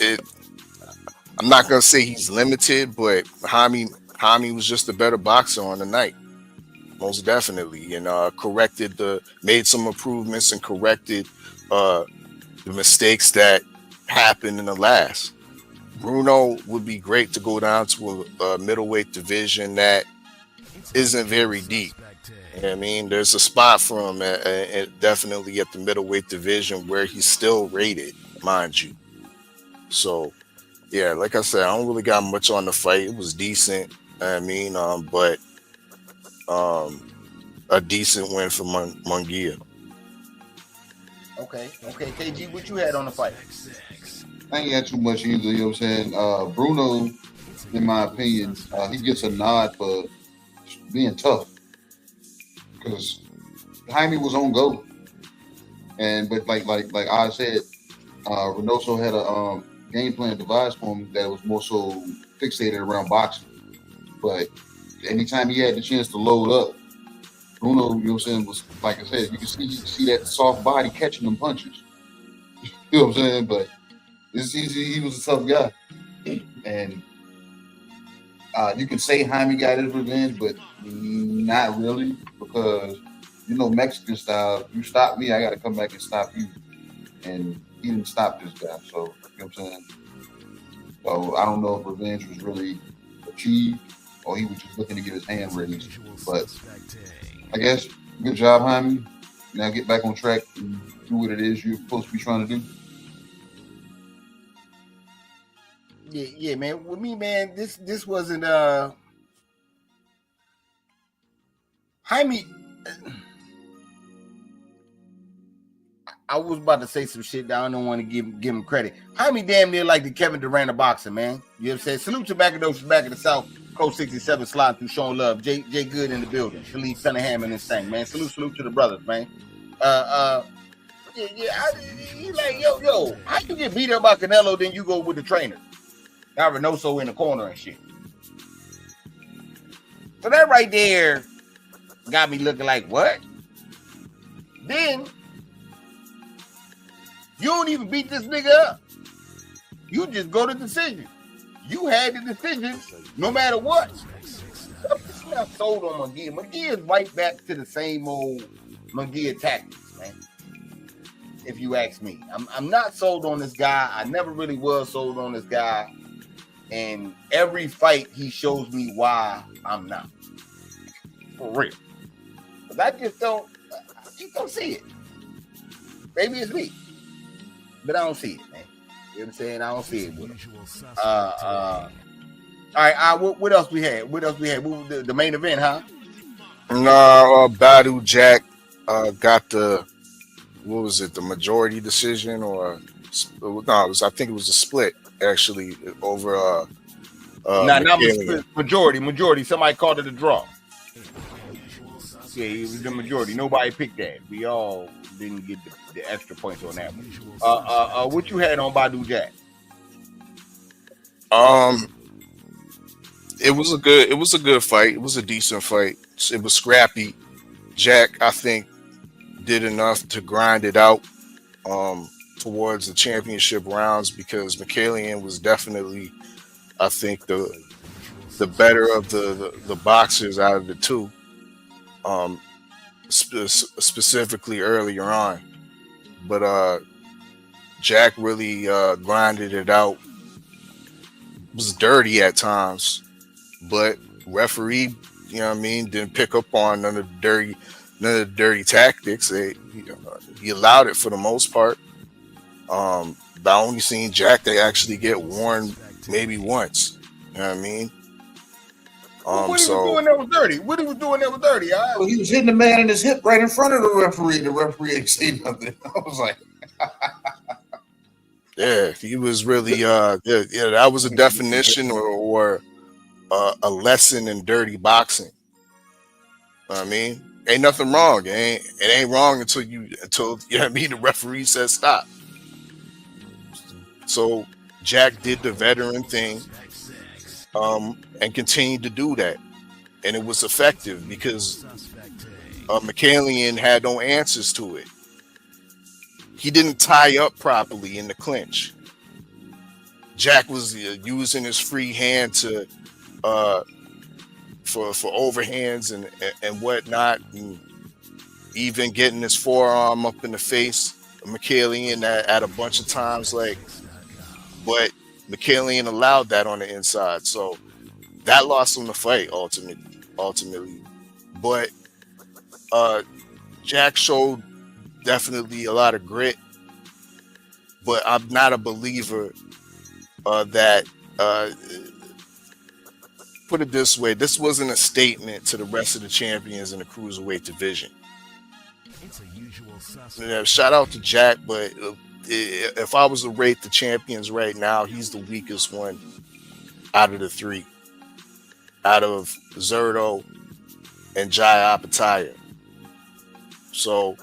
I'm not gonna say he's limited, but Jaime was just a better boxer on the night. Most definitely, and made some improvements and corrected the mistakes that happened in the last. Bruno would be great to go down to a middleweight division that isn't very deep. You know what I mean? There's a spot for him definitely at the middleweight division where he's still rated, mind you. So, yeah, like I said, I don't really got much on the fight. It was decent. I mean, but a decent win for Munguia. Okay. KG, what you had on the fight? I ain't got too much either, you know what I'm saying? Bruno, in my opinion, he gets a nod for being tough. Because Jaime was on go. But like I said, Reynoso had game plan devised for him that was more so fixated around boxing. But anytime he had the chance to load up, Bruno, you know what I'm saying, was like I said, you can see that soft body catching them punches. You know what I'm saying? But he was a tough guy. And you can say Jaime got his revenge, but not really, because Mexican style, you stop me, I got to come back and stop you. And he didn't stop this guy. So, you know what I'm saying? So I don't know if revenge was really achieved or he was just looking to get his hand raised. But I guess good job, Jaime. Now get back on track and do what it is you're supposed to be trying to do. Yeah, man. With me, man, this wasn't Jaime. I was about to say some shit that I don't want to give him credit. Jaime damn near like the Kevin Durant of boxing, man. You know what I'm saying? Salute to Macadocious back in the South. Code 67 sliding through, showing love. Jay Good in the building. Philippe Cunningham in this thing, man. Salute to the brothers, man. He like, yo, how you get beat up by Canelo, then you go with the trainer? Got Reynoso in the corner and shit. So that right there got me looking like, what? Then you don't even beat this nigga up. You just go to decision. You had the decision no matter what. I'm not sold on McGee. McGee is right back to the same old McGee tactics, man. If you ask me. I'm not sold on this guy. I never really was sold on this guy. And every fight he shows me why I'm not. For real. Because I just don't see it. Maybe it's me. But I don't see it, man. You know what I'm saying? I don't see it with him. All right. What else we had? What was the main event, huh? No, Badu Jack got the, what was it? The majority decision, or no? I think it was a split actually over. Not split, majority. Somebody called it a draw. Yeah, it was the majority. Nobody picked that. We all didn't get the extra points on that one. What you had on Badu Jack? It was a good fight. It was a decent fight. It was scrappy. Jack, I think, did enough to grind it out towards the championship rounds, because Mikaelian was definitely, I think, the better of the boxers out of the two. Specifically earlier on, but Jack really grinded it out. It was dirty at times, but referee, you know what I mean, didn't pick up on none of the dirty tactics. He allowed it for the most part. I only seen Jack they actually get warned maybe once. You know what I mean? What he was doing that was dirty? Well, he was hitting the man in his hip right in front of the referee. The referee ain't say nothing. I was like, yeah, he was really that was a definition or a lesson in dirty boxing. You know what I mean, ain't nothing wrong. It ain't wrong until you know what I mean, the referee says stop. So Jack did the veteran thing. And continued to do that, and it was effective because Mikaelian had no answers to it. He didn't tie up properly in the clinch. Jack was using his free hand to for overhands and whatnot, and even getting his forearm up in the face of Mikaelian at a bunch of times, but Mikaelian allowed that on the inside, so that lost him the fight ultimately. But Jack showed definitely a lot of grit, but I'm not a believer that put it this way, this wasn't a statement to the rest of the champions in the cruiserweight division. Shout out to Jack, but if I was to rate the champions right now, he's the weakest one out of the three. Out of Zerto and Jai Apataya. So,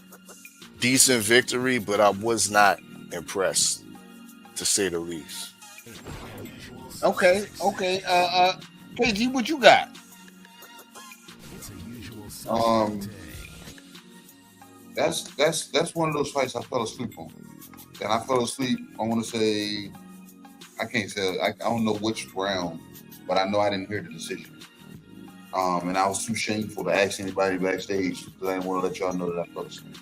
decent victory, but I was not impressed, to say the least. Okay. KG, what you got? That's one of those fights I fell asleep on. And I fell asleep, I want to say, I can't say, I don't know which round, but I know I didn't hear the decision. And I was too shameful to ask anybody backstage because I didn't want to let y'all know that I fell asleep.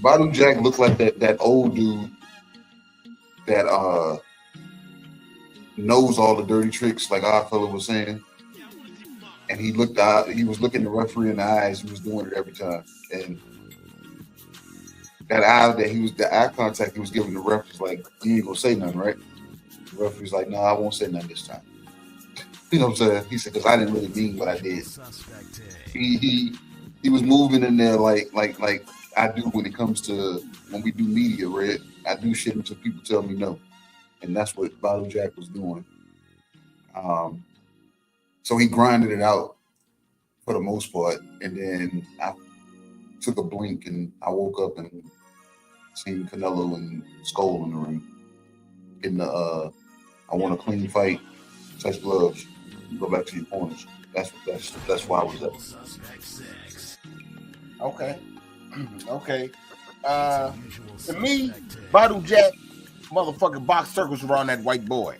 Badu Jack looked like that old dude that knows all the dirty tricks, like our fella was saying. And he was looking the referee in the eyes. He was doing it every time. And that eye the eye contact he was giving the ref was like, you ain't gonna say nothing, right? The referee's like, no, I won't say nothing this time. You know what I'm saying? He said, because I didn't really mean what I did. He was moving in there like I do when we do media, Red. I do shit until people tell me no. And that's what Badu Jack was doing. So he grinded it out for the most part. And then I took a blink and I woke up and seen Canelo and Skull in the ring. Getting I want a clean fight, touch gloves, go back to your corners. That's why I was up. Okay. To me, Badu Jack motherfucking box circles around that white boy.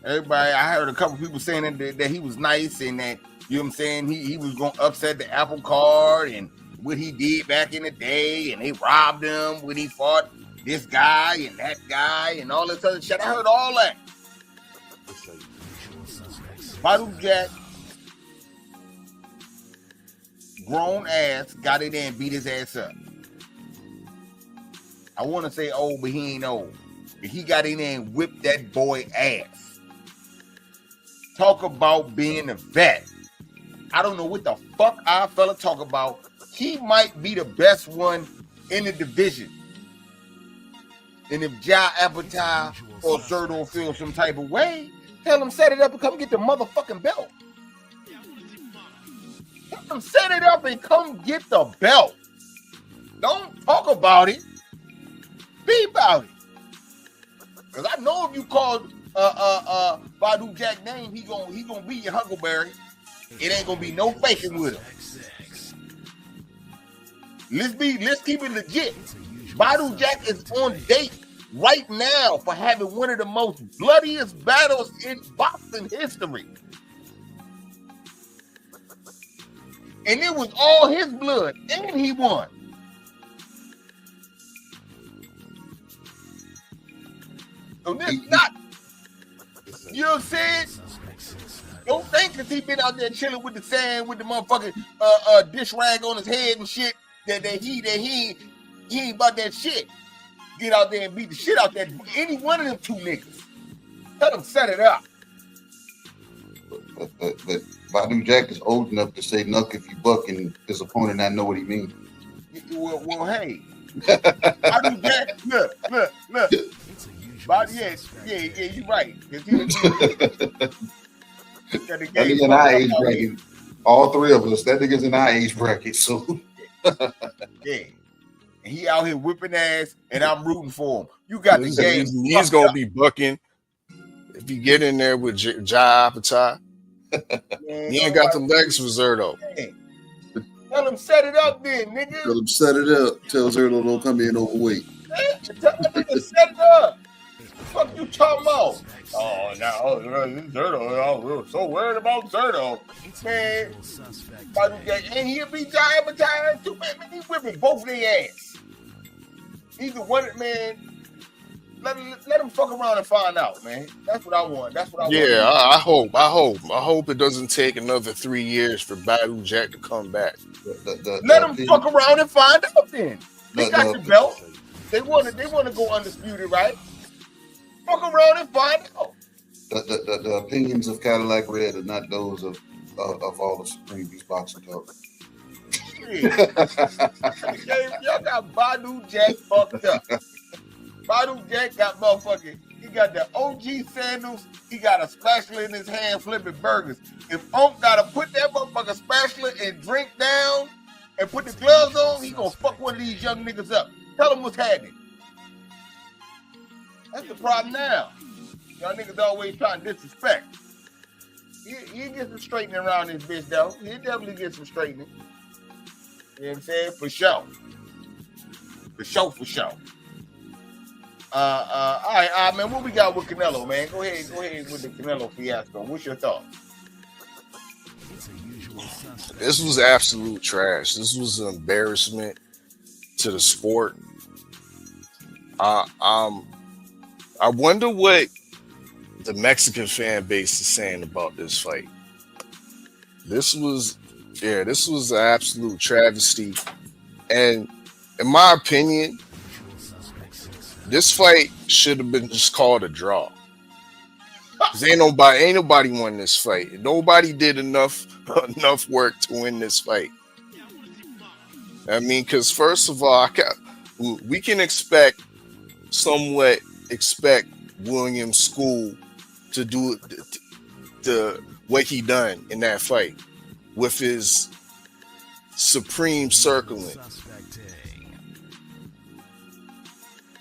Everybody, I heard a couple people saying that he was nice and that, you know what I'm saying, he was going to upset the apple cart and what he did back in the day, and they robbed him when he fought this guy and that guy and all this other shit. I heard all that. Badu Jack, grown ass, got in there and beat his ass up. I want to say old, but he ain't old. But he got in there and whipped that boy ass. Talk about being a vet. I don't know what the fuck our fella talk about. He might be the best one in the division. And if Ja Apatow or Zerdo feel some type of way, tell him set it up and come get the motherfucking belt. Tell him set it up and come get the belt. Don't talk about it. Be about it. Because I know if you called Badu Jack name, he gonna be your Huckleberry. It ain't gonna be no faking with him. Let's keep it legit. Badu Jack is on date right now for having one of the most bloodiest battles in boxing history. And it was all his blood, and he won. So this not, you know what I'm saying? Don't think because he been out there chilling with the sand with the motherfucking dish rag on his head and shit that he ain't about that shit. Get out there and beat the shit out that any one of them two niggas. Let them set it up. But Badu Jack is old enough to say "nuck if you buck" and his opponent not know what he means. Well, hey, Badu Jack, look. Badu, yeah, you right. That nigga in our age bracket, all three of us. That nigga's in our age bracket, so yeah. And he out here whipping ass, and I'm rooting for him. You got the game. He's gonna be bucking if you get in there with Ja Apatow. He ain't got the legs for Zerdo. Tell him set it up then, nigga. Tell him set it up. Tell Zerdo don't come in overweight. Tell him nigga set it up. What the fuck you talking about? Oh, no, Zerdo. We're so worried about Zerdo. Man, and he'll be Ja Apatow too, man. He's whipping both their ass. Either one, man. Let him fuck around and find out, man. That's what I want. Yeah, I hope it doesn't take another 3 years for Badu Jack to come back. Let him fuck around and find out then. They got the belt. They want to go undisputed, right? Fuck around and find out. The opinions of Cadillac Red are not those of all the Supreme Beast boxing talk. Y'all got Badu Jack fucked up. Badu Jack got motherfucking, he got the OG sandals, he got a spatula in his hand flipping burgers. If Unc gotta put that motherfucking spatula and drink down and put the gloves on, he gonna fuck one of these young niggas up. Tell him what's happening. That's the problem now. Y'all niggas always trying to disrespect. He get some straightening around this bitch, though. He definitely get some straightening. You know what I'm saying? For sure. For sure. All right, man. What we got with Canelo, man? Go ahead with the Canelo fiasco. What's your thoughts? This was absolute trash. This was an embarrassment to the sport. I wonder what the Mexican fan base is saying about this fight. This was an absolute travesty. And in my opinion, this fight should have been just called a draw. Cause ain't nobody won this fight. Nobody did enough work to win this fight. I mean, because first of all, we can somewhat expect William School to do what he done in that fight with his supreme circling,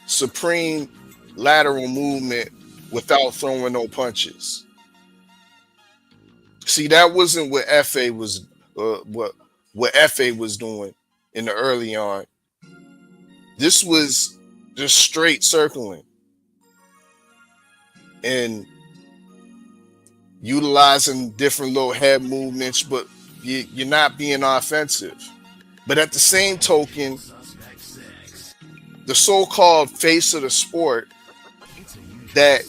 supreme lateral movement without throwing no punches. See, that wasn't what FA was what FA was doing in the early on. This was just straight circling and utilizing different little head movements, but you're not being offensive. But at the same token, the so-called face of the sport that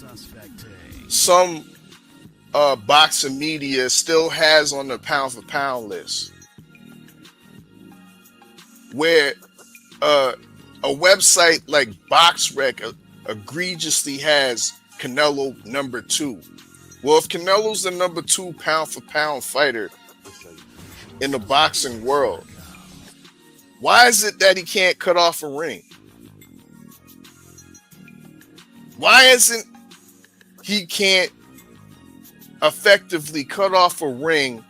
some boxing media still has on the pound for pound list, where a website like BoxRec egregiously has Canelo number 2. Well, if Canelo's the number 2 pound for pound fighter in the boxing world, why is it that he can't cut off a ring? Why isn't he can't effectively cut off a ring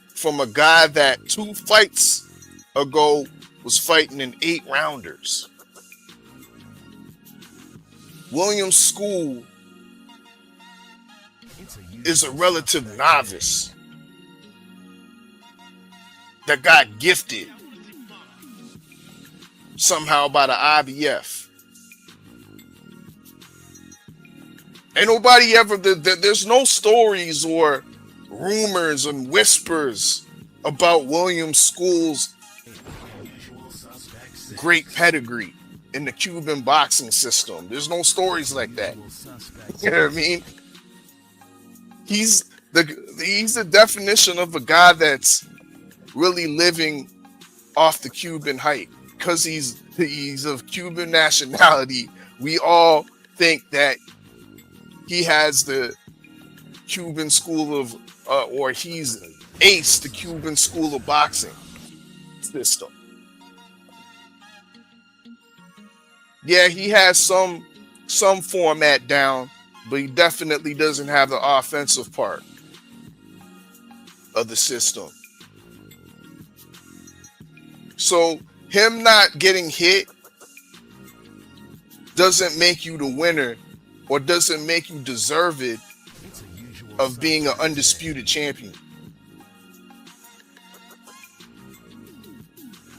from a guy that 2 fights ago was fighting in 8-rounders? William School is a relative novice that got gifted somehow by the IBF. Ain't nobody ever, there's no stories or rumors and whispers about William School's great pedigree in the Cuban boxing system. There's no stories like that. You know what I mean? He's the definition of a guy that's really living off the Cuban hype. Because he's of Cuban nationality, we all think that he has the Cuban school of, or he's aced the Cuban school of boxing system. Yeah, he has some format down, but he definitely doesn't have the offensive part of the system. So him not getting hit doesn't make you the winner, or doesn't make you deserve it of being an undisputed champion.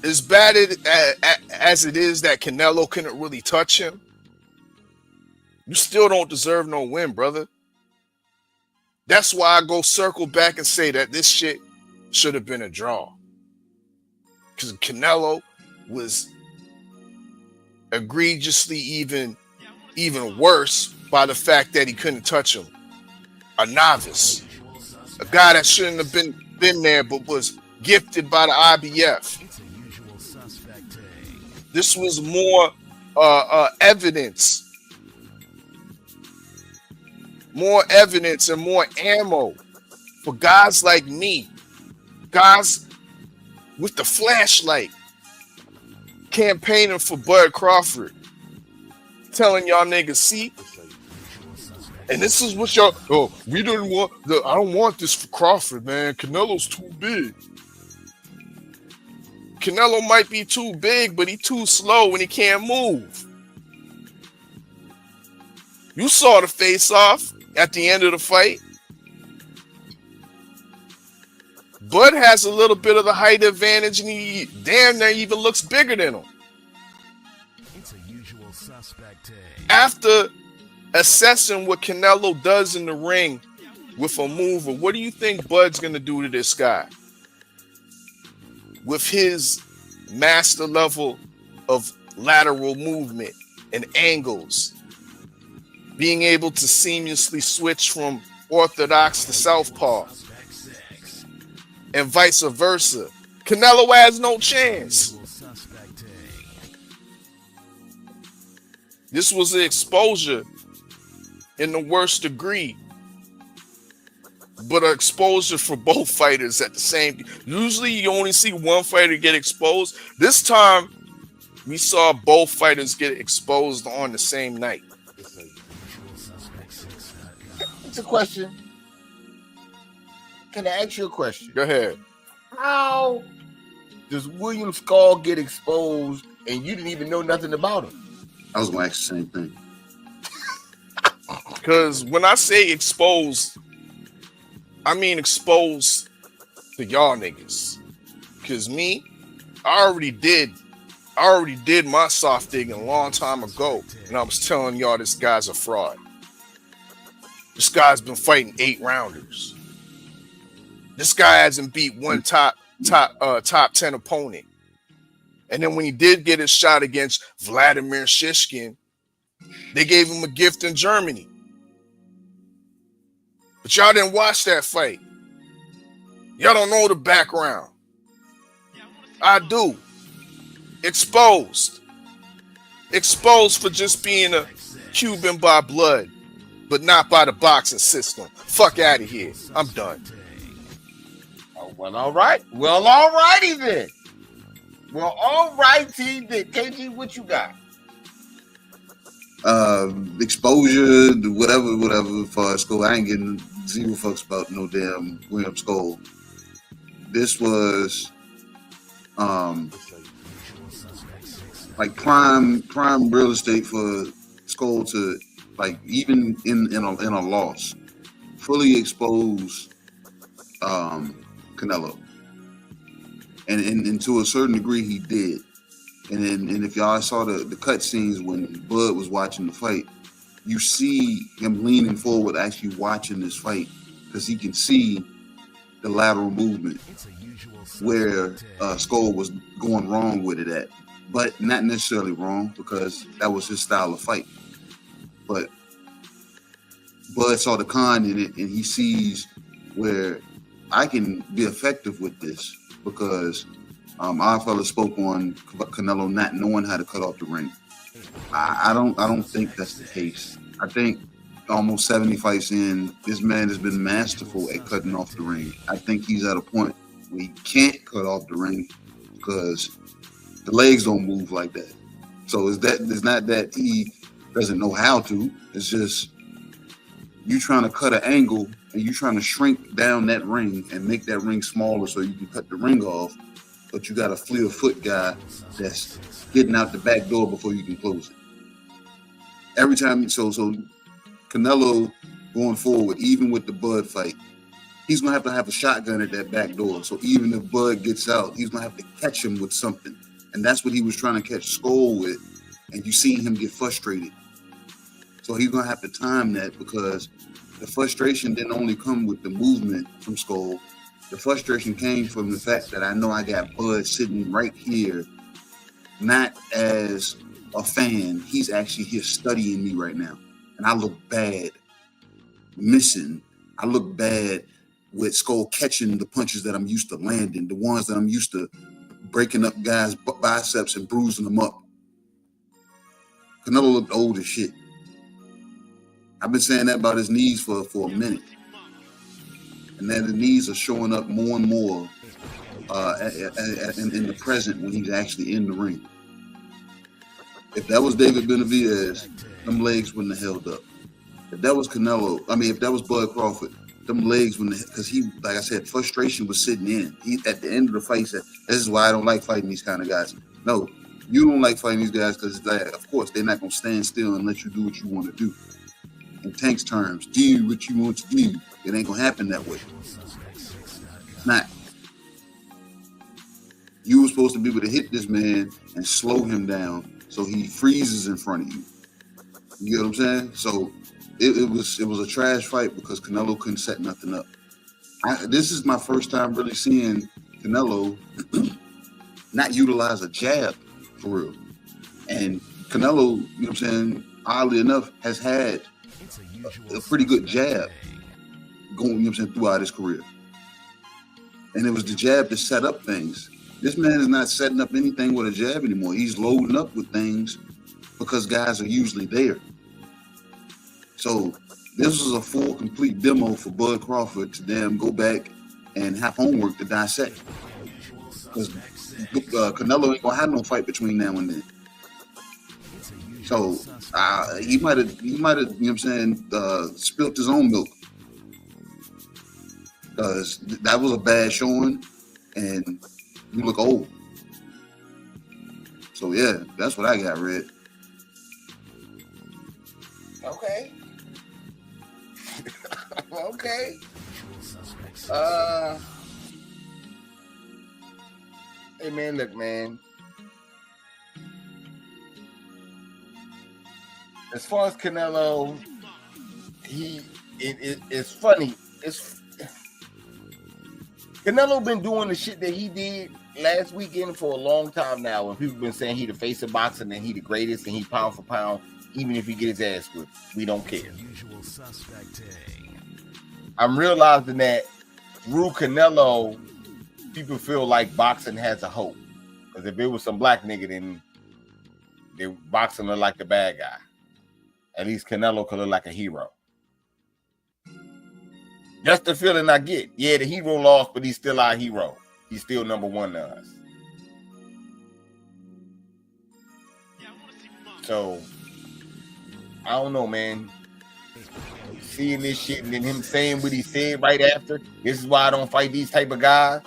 As bad as it is that Canelo couldn't really touch him, you still don't deserve no win, brother. That's why I go circle back and say that this shit should have been a draw. Because Canelo was egregiously even worse by the fact that he couldn't touch him. A novice. A guy that shouldn't have been there but was gifted by the IBF. This was more evidence. More evidence and more ammo for guys like me. Guys with the flashlight campaigning for Bud Crawford. Telling y'all niggas, see? And this is what y'all, we didn't want, I don't want this for Crawford, man. Canelo's too big. Canelo might be too big, but he too slow and he can't move. You saw the face-off at the end of the fight. Bud has a little bit of the height advantage, and he damn near even looks bigger than him. It's a usual suspect. After assessing what Canelo does in the ring with a mover, what do you think Bud's going to do to this guy? With his master level of lateral movement and angles, being able to seamlessly switch from orthodox to southpaw, and vice versa. Canelo has no chance. This was an exposure in the worst degree, but an exposure for both fighters at the same. Usually you only see one fighter get exposed. This time we saw both fighters get exposed on the same night. It's a question. Can I ask you a question? Go ahead. How does William Skull get exposed and you didn't even know nothing about him? I was going to ask the same thing. Because when I say exposed, I mean exposed to y'all niggas. Because me, I already did my soft digging a long time ago, and I was telling y'all this guy's a fraud. This guy's been fighting 8-rounders. This guy hasn't beat one top 10 opponent. And then when he did get his shot against Vladimir Shishkin, they gave him a gift in Germany. But y'all didn't watch that fight. Y'all don't know the background. I do. Exposed. Exposed for just being a Cuban by blood, but not by the boxing system. Fuck out of here. I'm done. Oh, well, all right. Well, all righty then. Well, all righty then. KG, what you got? Exposure, whatever for school. I ain't getting zero fucks about no damn William Skull. This was like prime real estate for Skull to, like, even in a loss, fully expose Canelo. And to a certain degree he did. And if y'all saw the cut scenes when Bud was watching the fight, you see him leaning forward actually watching this fight because he can see the lateral movement where Skull was going wrong with it at. But not necessarily wrong because that was his style of fight. But Bud saw the con in it and he sees where I can be effective with this because our fella spoke on Canelo not knowing how to cut off the ring. I don't think that's the case. I think almost 70 fights in, this man has been masterful at cutting off the ring. I think he's at a point where he can't cut off the ring because the legs don't move like that. So it's not that he doesn't know how to. It's just you trying to cut an angle and you trying to shrink down that ring and make that ring smaller so you can cut the ring off. But you got a fleet-of-foot guy that's getting out the back door before you can close it. Every time, so Canelo going forward, even with the Bud fight, he's gonna have a shotgun at that back door. So even if Bud gets out, he's gonna have to catch him with something, and that's what he was trying to catch Skull with. And you seen him get frustrated. So he's gonna have to time that because the frustration didn't only come with the movement from Skull. The frustration came from the fact that I know I got Bud sitting right here, not as a fan. He's actually here studying me right now. And I look bad missing. I look bad with Skull catching the punches that I'm used to landing, the ones that I'm used to breaking up guys' biceps and bruising them up. Canelo looked old as shit. I've been saying that about his knees for a minute. And then the knees are showing up more and more in the present when he's actually in the ring. If that was David Benavidez, them legs wouldn't have held up. If that was Canelo, if that was Bud Crawford, them legs because he, like I said, frustration was sitting in. He at the end of the fight he said, "This is why I don't like fighting these kind of guys." No, you don't like fighting these guys because, of course, they're not gonna stand still and let you do what you want to do. In Tank's terms, do what you want to do. It ain't gonna happen that way. Not. You were supposed to be able to hit this man and slow him down so he freezes in front of you. You get what I'm saying? So it was a trash fight because Canelo couldn't set nothing up. This is my first time really seeing Canelo not utilize a jab for real. And Canelo, you know what I'm saying, oddly enough, has had a pretty good jab going, you know what I'm saying, throughout his career. And it was the jab that set up things. This man is not setting up anything with a jab anymore. He's loading up with things because guys are usually there. So this was a full, complete demo for Bud Crawford to go back and have homework to dissect. Because Canelo ain't gonna have no fight between now and then. So he might have, you know what I'm saying, spilt his own milk. Because that was a bad showing, and you look old. So yeah, that's what I got, Red. Okay. Okay. Hey man, look, man. As far as Canelo, it's funny. Canelo been doing the shit that he did last weekend for a long time now, and people been saying he the face of boxing and he the greatest and he pound for pound, even if he get his ass whipped. We don't care. I'm realizing that through Canelo, people feel like boxing has a hope. Because if it was some black nigga, then boxing look like the bad guy. At least Canelo could look like a hero. That's the feeling I get. Yeah, the hero lost, but he's still our hero. He's still number one to us. So, I don't know, man. Seeing this shit and then him saying what he said right after, this is why I don't fight these type of guys.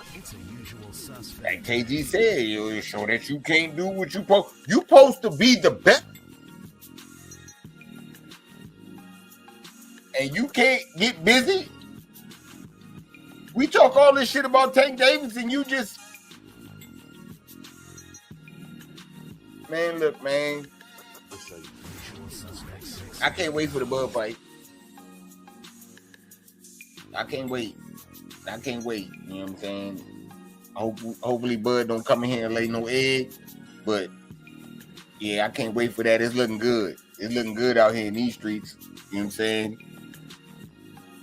Like KG said, you show that you can't do what you supposed to be the best. And you can't get busy. We talk all this shit about Tank Davis and you just... Man, look, man. I can't wait for the Bud fight. I can't wait. You know what I'm saying? Hopefully Bud don't come in here and lay no egg. But, yeah, I can't wait for that. It's looking good. It's looking good out here in these streets. You know what I'm saying?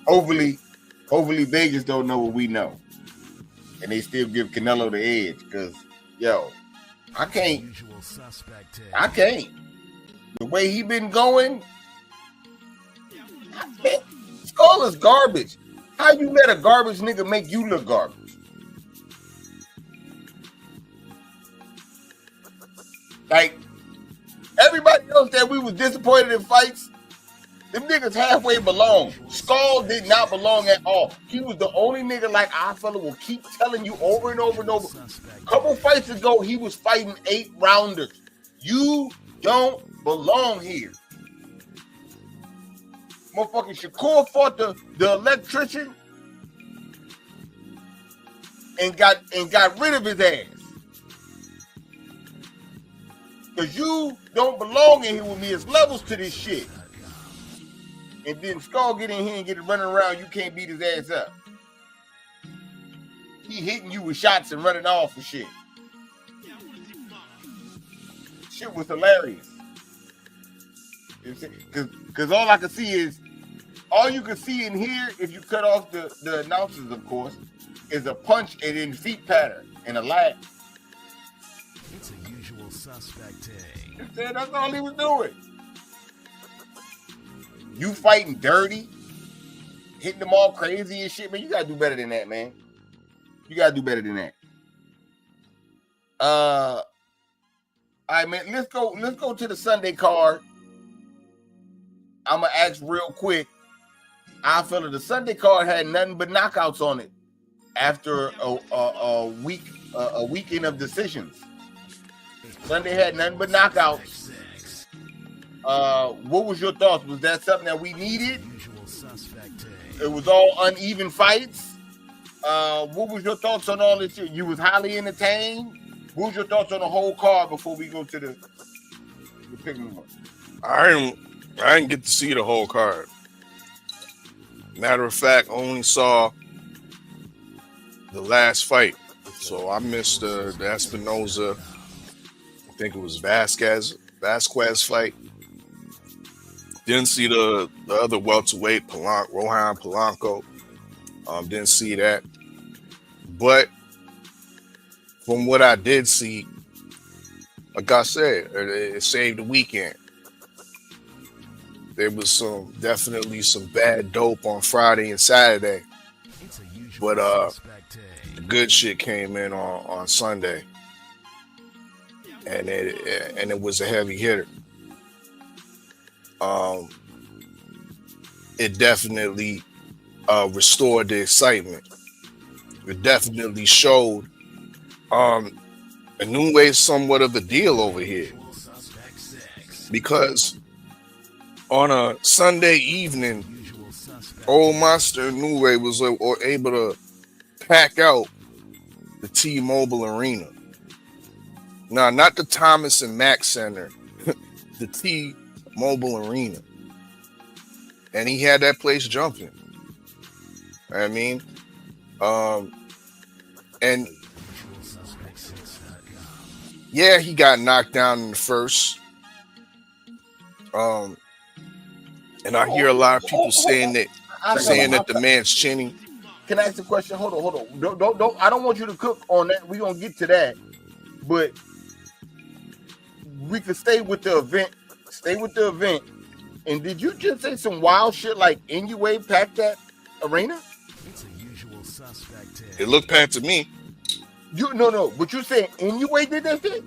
Hopefully Vegas don't know what we know. And they still give Canelo the edge. Because, yo, I can't. The way he been going, Skull is garbage. How you let a garbage nigga make you look garbage? Like, everybody else that we was disappointed in fights, them niggas halfway belong. Skull did not belong at all. He was the only nigga like our fella will keep telling you over and over and over. A couple fights ago, he was fighting 8-rounders. You don't belong here. Motherfucking Shakur fought the electrician and got rid of his ass. Because you don't belong in here with me. There's levels to this shit. And then Skull get in here and get it running around. You can't beat his ass up. He hitting you with shots and running off and shit. Shit was hilarious. Because all I can see is, all you can see in here, if you cut off the announcers, of course, is a punch and then feet pattern and a laugh. It's a usual suspect. That's all he was doing. You fighting dirty, hitting them all crazy and shit, man. You gotta do better than that, man. You gotta do better than that. All right, man. Let's go to the Sunday card. I'm gonna ask real quick. I feel that the Sunday card had nothing but knockouts on it after a weekend of decisions. Sunday had nothing but knockouts. What was your thoughts? Was that something that we needed? It was all uneven fights. What was your thoughts on all this? You was highly entertained. What was your thoughts on the whole card before we go to the picking one? I didn't get to see the whole card. Matter of fact, I only saw the last fight. So I missed the Espinoza, I think it was Vasquez fight. Didn't see the other welterweight, Rohan Polanco. Didn't see that. But from what I did see, like I said, it saved the weekend. There was definitely some bad dope on Friday and Saturday. But the good shit came in on Sunday. And it was a heavy hitter. It definitely restored the excitement. It definitely showed Inoue is somewhat of a deal over here. Because on a Sunday evening, old Monster Inoue was able to pack out the T-Mobile Arena. Now, not the Thomas and Mack Center, the T-Mobile Arena. And he had that place jumping. I mean, and yeah, he got knocked down in the first. And I hear a lot of people saying that the man's chinny. Can I ask a question? Hold on. Don't. I don't want you to cook on that. We're gonna get to that, but we could stay with the event. And did you just say some wild shit like Inoue packed that arena? It looked packed to me. No. But you saying Inoue did that shit?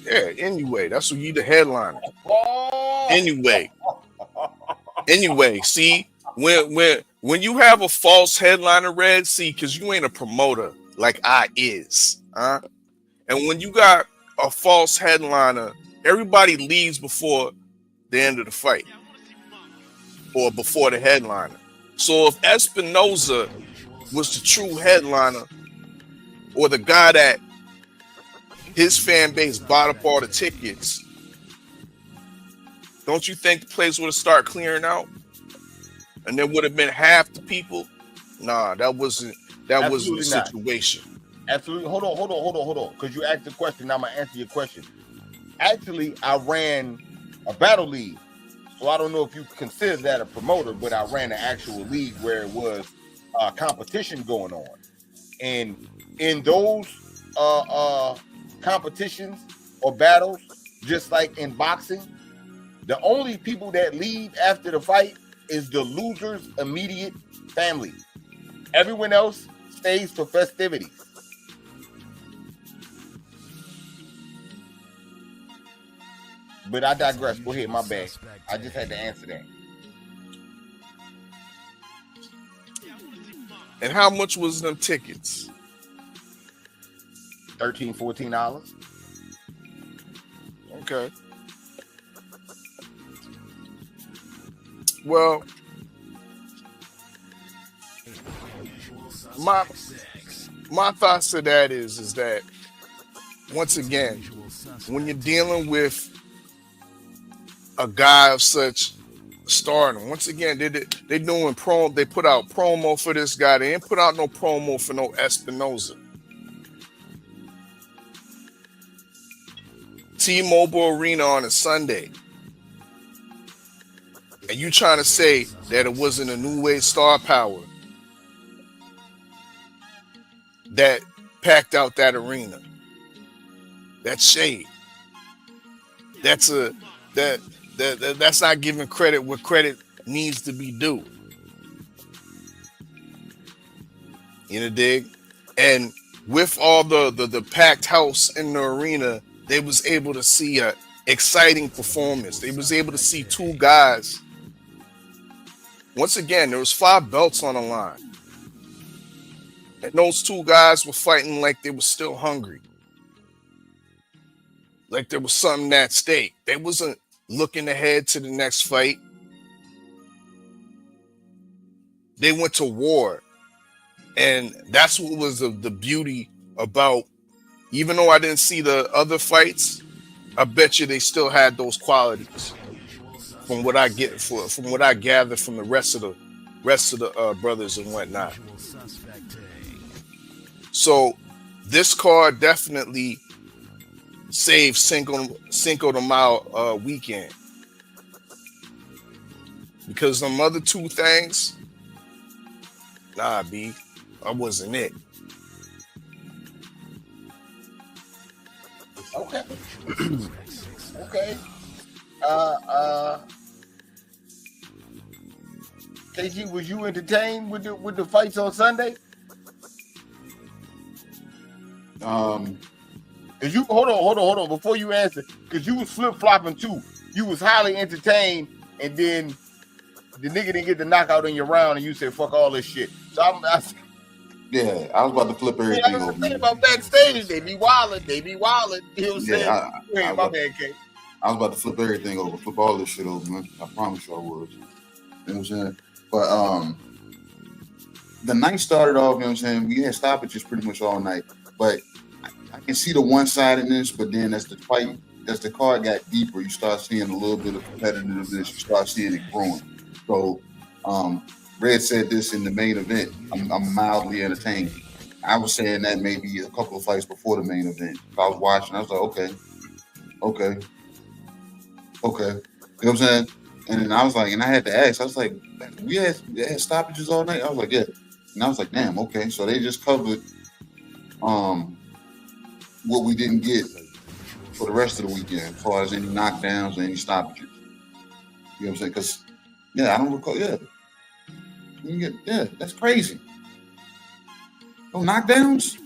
Yeah, Inoue. That's what you the headliner. Oh. Anyway, see, when you have a false headliner, Red, see, because you ain't a promoter like I is, huh? And when you got a false headliner, everybody leaves before the end of the fight or before the headliner. So if Espinoza was the true headliner or the guy that his fan base bought up all the tickets, don't you think the place would have started clearing out? And there would have been half the people? Nah, that wasn't the situation. Absolutely. Hold on. Because you asked the question. Now I'm going to answer your question. Actually, I ran a battle league. So I don't know if you consider that a promoter, but I ran an actual league where it was a competition going on. And in those competitions or battles, just like in boxing, the only people that leave after the fight is the loser's immediate family. Everyone else stays for festivities. But I digress. Go ahead, my bad. I just had to answer that. And how much was them tickets? $13, $14. Okay. Well, my thoughts to that is that once again, when you're dealing with a guy of such stardom, once again, they doing promo. They put out promo for this guy. They didn't put out no promo for no Espinoza. T-Mobile Arena on a Sunday. And you trying to say that it wasn't a new wave star power that packed out that arena? That's shade. That's not giving credit where credit needs to be due. You know, dig? And with all the packed house in the arena, they was able to see a exciting performance. They was able to see two guys Once again, there was 5 belts on the line. And those 2 guys were fighting like they were still hungry. Like there was something at stake. They wasn't looking ahead to the next fight. They went to war. And that's what was the beauty about, even though I didn't see the other fights, I bet you they still had those qualities. From what I from what I gather from the rest of the brothers and whatnot. So this card definitely saved Cinco de Mayo weekend, because them other 2 things, nah, B, I wasn't it. Okay. Okay. KG, was you entertained with the fights on Sunday? Cause you hold on before you answer, cause you was flip flopping too. You was highly entertained, and then the nigga didn't get the knockout in your round, and you said fuck all this shit. So Yeah, I was about to flip everything over. Think about backstage, they be wilding. You know what I'm saying? I My bad, K. I was about to flip everything over, flip all this shit over, man. I promise you I was. You know what I'm saying? But the night started off, you know what I'm saying? We had stoppages pretty much all night. But I can see the one-sidedness, but then as the card got deeper, you start seeing a little bit of competitiveness, you start seeing it growing. So Red said this in the main event, I'm mildly entertained. I was saying that maybe a couple of fights before the main event. I was watching, I was like, okay. You know what I'm saying? And then I was like, and I had to ask, I was like, we had stoppages all night? I was like, yeah. And I was like, damn, okay. So they just covered what we didn't get for the rest of the weekend, as far as any knockdowns or any stoppages. You know what I'm saying? Because, I don't recall, that's crazy. No knockdowns?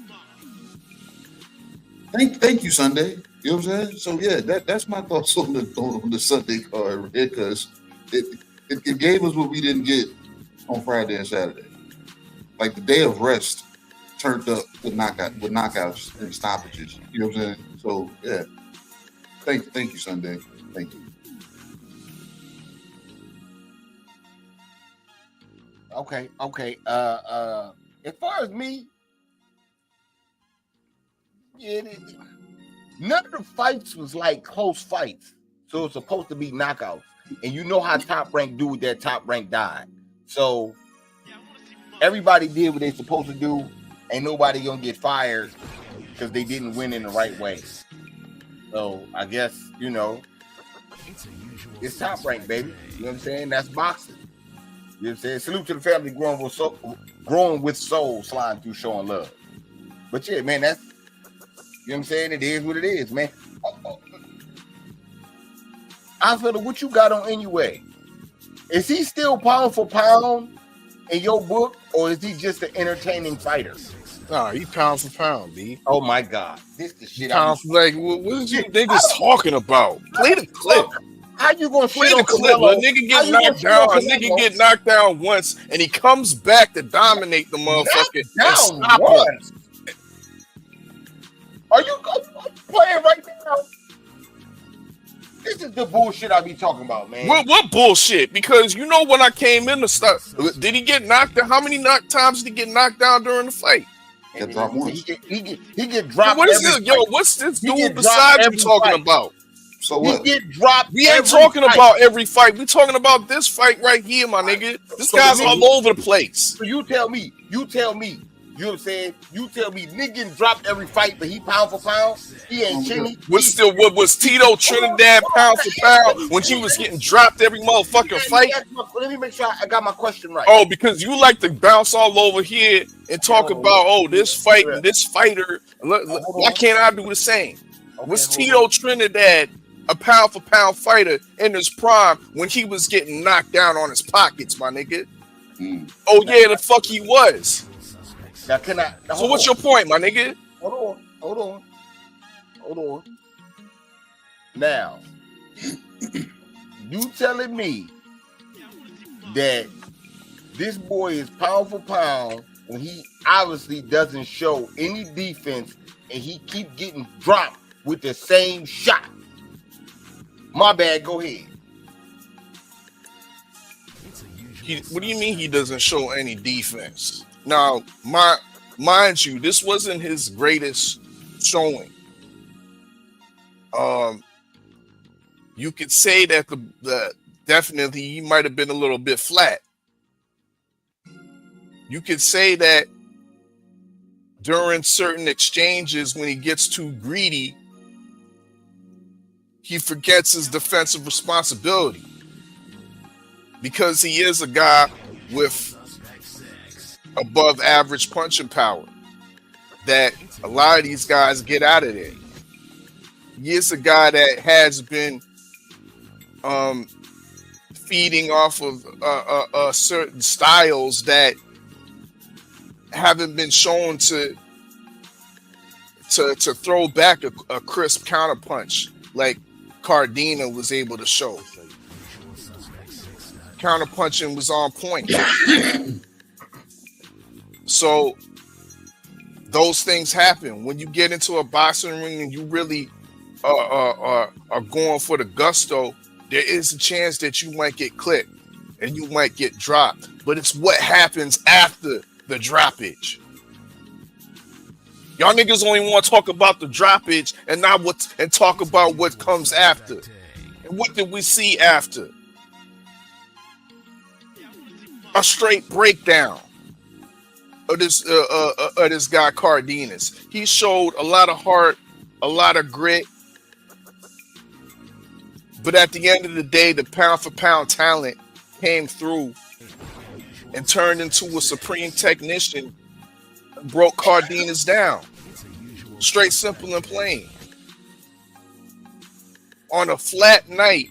Thank you, Sunday. You know what I'm saying? So that's my thoughts on the Sunday card, because it gave us what we didn't get on Friday and Saturday. Like the day of rest turned up with knockouts and stoppages. You know what I'm saying? So thank you, Sunday. Thank you. Okay. As far as me, none of the fights was like close fights. So it's supposed to be knockouts. And you know how Top Rank do with their Top Rank died. So everybody did what they're supposed to do. Ain't nobody gonna get fired because they didn't win in the right way. So I guess, it's Top Rank, baby. You know what I'm saying? That's boxing. You know what I'm saying? Salute to the family growing with soul, sliding through showing love. But yeah, man, that's, you know what I'm saying? It is what it is, man. I feel what you got on anyway. Is he still pound for pound in your book, or is he just an entertaining fighter? Nah, he pound for pound, B. Oh my God. This the shit pound for, like, what is you niggas talking about? Play the clip. How you gonna play the clip? A nigga get knocked down. A nigga get knocked down once, and he comes back to dominate the motherfucker and stop him. Are you playing right now? This is the bullshit I be talking about, man. What bullshit? Because you know when I came in to start, did he get knocked down? How many times did he get knocked down during the fight? He get dropped. What is this? Yo, what's this dude besides you talking about? So what? He get dropped. We ain't talking about every fight. We talking about this fight right here, my nigga. This guy's all over the place. So you tell me. You know what I'm saying? You tell me nigga getting dropped every fight, but he pound for pound. He ain't chilling. What was Tito Trinidad pound for pound when he was getting dropped every motherfucking fight? Let me make sure I got my question right. Oh, because you like to bounce all over here and talk about this fight and this fighter. Why can't I do the same? Was Tito Trinidad a pound for pound fighter in his prime when he was getting knocked down on his pockets, my nigga? Oh yeah, the fuck he was. Now so what's your point, my nigga? Hold on. Now, you telling me that This boy is pound for pound, and he obviously doesn't show any defense, and he keep getting dropped with the same shot. My bad. Go ahead. What do you mean he doesn't show any defense? Now, mind you, this wasn't his greatest showing. You could say that the definitely he might have been a little bit flat. You could say that during certain exchanges, when he gets too greedy, he forgets his defensive responsibility. Because he is a guy with above average punching power that a lot of these guys get out of there. He is a guy that has been feeding off of certain styles that haven't been shown to throw back a crisp counterpunch like Cardina was able to show. Counterpunching was on point. So those things happen when you get into a boxing ring and you really are going for the gusto. There is a chance that you might get clipped and you might get dropped, but it's what happens after the droppage. Y'all niggas only want to talk about the droppage and talk about what comes after. And what did we see after? A straight breakdown of this guy Cardenas. He showed a lot of heart, a lot of grit, but at the end of the day, the pound for pound talent came through and turned into a supreme technician and broke Cardenas down. Straight, simple, and plain. On a flat night,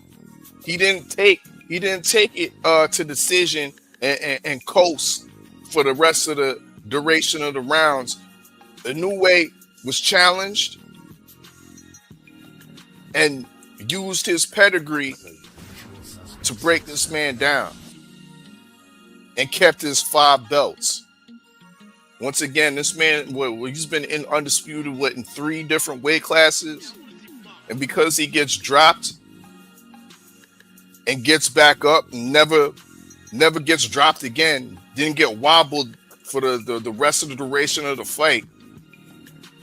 he didn't take it to decision and coast for the rest of the duration of the rounds. The new way was challenged and used his pedigree to break this man down and kept his 5 belts. Once again, this man, he's been in undisputed in 3 different weight classes, and because he gets dropped and gets back up and never gets dropped again, didn't get wobbled for the rest of the duration of the fight.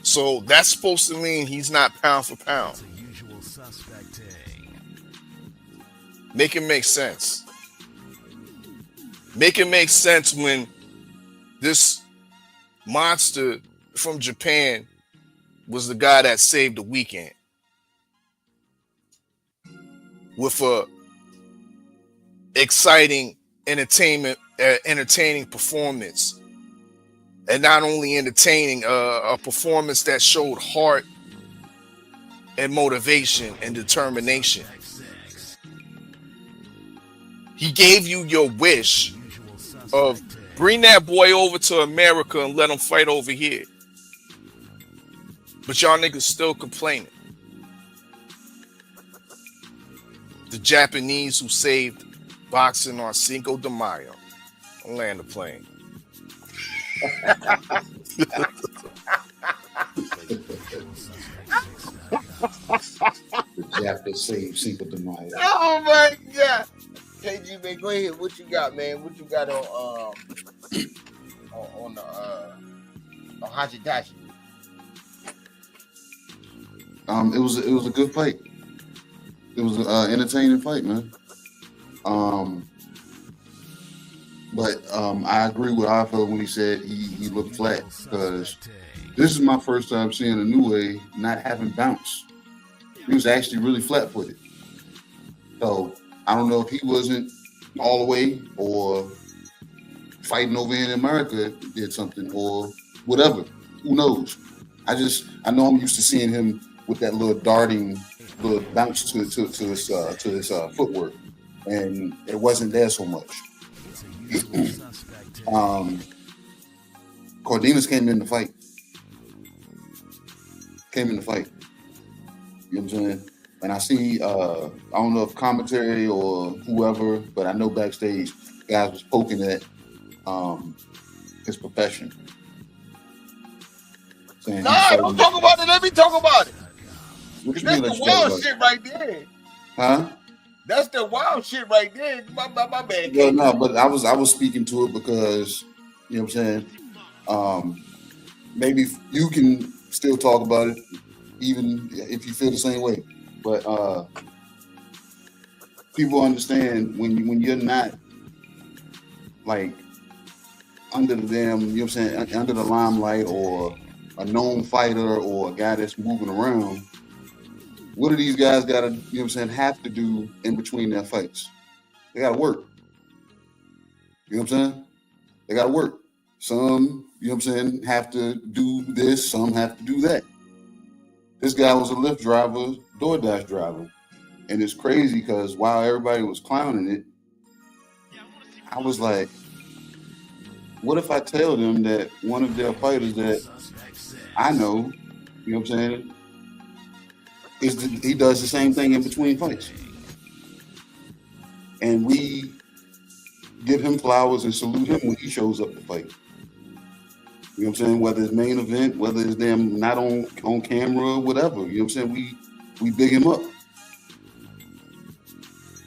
So that's supposed to mean he's not pound for pound. Make it make sense. Make it make sense when this monster from Japan was the guy that saved the weekend with a exciting entertaining performance, and not only entertaining, a performance that showed heart and motivation and determination. He gave you your wish of bring that boy over to America and let him fight over here. But y'all niggas still complaining. The Japanese who saved boxing on Cinco de Mayo. I'll land the plane. The Japanese saved Cinco de Mayo. Oh my God. KG, man, go ahead. What you got, man? What you got on Hachidashi? It was a good fight. It was an entertaining fight, man. But I agree with Alpha when he said he looked flat, because this is my first time seeing a new way not having bounce. He was actually really flat-footed. So I don't know if he wasn't all the way, or fighting over in America did something, or whatever. Who knows? I know I'm used to seeing him with that little darting, little bounce to his footwork, and it wasn't there so much. Cardenas came in the fight. You know what I'm saying? And I see, I don't know if commentary or whoever, but I know backstage guys was poking at his profession. Saying Nah, don't talk about it. Let me talk about it. What you That's mean? the wild shit right there. Huh? That's the wild shit right there. My bad. Well, no, but I was speaking to it because you know what I'm saying. Maybe you can still talk about it, even if you feel the same way. But people understand when you're not like under the damn, you know what I'm saying, under the limelight or a known fighter or a guy that's moving around. What do these guys got to, you know what I'm saying, have to do in between their fights? They got to work. You know what I'm saying? They got to work. Some, you know what I'm saying, have to do this. Some have to do that. This guy was a Lyft driver, DoorDash driver. And it's crazy because while everybody was clowning it, I was like, what if I tell them that one of their fighters that I know, you know what I'm saying, he does the same thing in between fights. And we give him flowers and salute him when he shows up to fight. You know what I'm saying? Whether it's main event, whether it's them not on camera, whatever. You know what I'm saying? We big him up.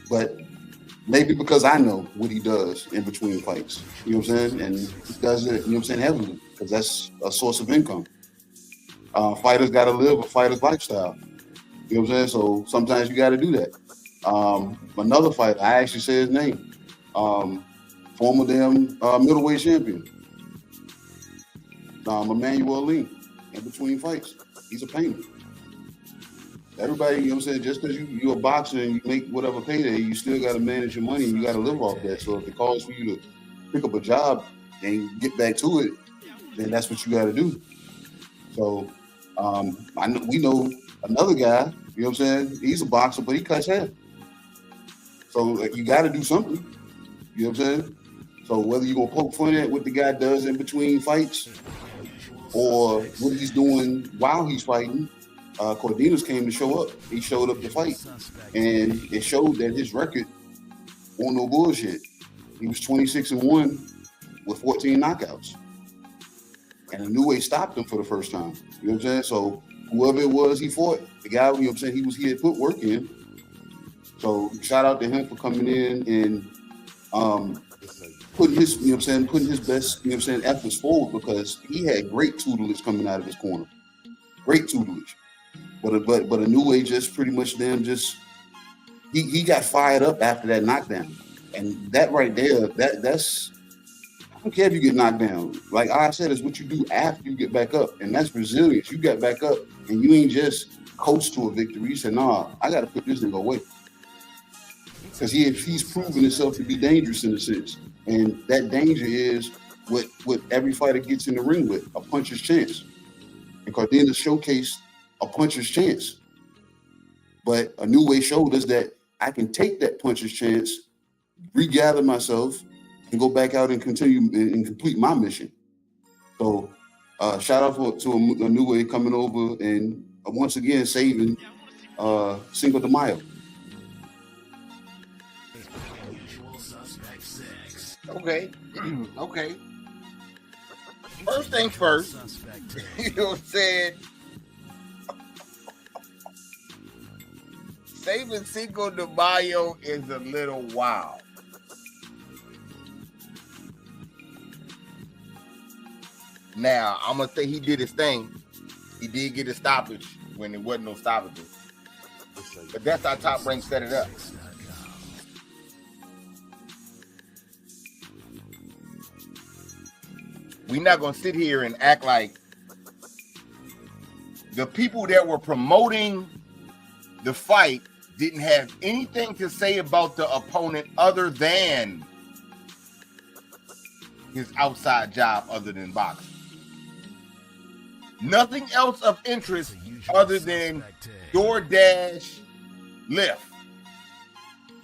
But maybe because I know what he does in between fights. You know what I'm saying? And he does it, you know what I'm saying, heavily, because that's a source of income. Fighters got to live a fighter's lifestyle. You know what I'm saying? So sometimes you got to do that. Another fighter, I actually say his name, former damn middleweight champion, Emmanuel Lee, in between fights. He's a painter. Everybody, you know what I'm saying, just because you're a boxer and you make whatever payday, you still got to manage your money and you got to live off that. So if it calls for you to pick up a job and get back to it, then that's what you got to do. So we know another guy, you know what I'm saying, he's a boxer, but he cuts hair. So you got to do something, you know what I'm saying? So whether you're going to poke fun at what the guy does in between fights or what he's doing while he's fighting, Cordinas came to show up. He showed up to fight, and it showed that his record wasn't no bullshit. He was 26-1 with 14 knockouts, and a new way stopped him for the first time. You know what I'm saying? So whoever it was he fought, the guy, you know what I'm saying, he had put work in. So shout out to him for coming in and putting his, you know what I'm saying, putting his best, you know what I'm saying, efforts forward, because he had great tutelage coming out of his corner. Great tutelage. But a new way just pretty much he got fired up after that knockdown. And that right there, that's I don't care if you get knocked down. Like I said, it's what you do after you get back up. And that's resilience. You got back up and you ain't just coast to a victory. You said, nah, I gotta put this nigga away. Because he's proven himself to be dangerous in a sense. And that danger is what every fighter gets in the ring with, a puncher's chance. And Cardenas showcased a puncher's chance. But a new way showed us that I can take that puncher's chance, regather myself, and go back out and continue and complete my mission. So shout out to a new way coming over and once again saving Cinco de Mayo. Okay. Okay. First things first. You know what I'm saying? Saving Cinco de Mayo is a little wild. Now, I'm going to say he did his thing. He did get a stoppage when there wasn't no stoppages. But that's how Top Rank set it up. We're not going to sit here and act like the people that were promoting the fight didn't have anything to say about the opponent other than his outside job other than boxing. Nothing else of interest other than DoorDash, Lyft.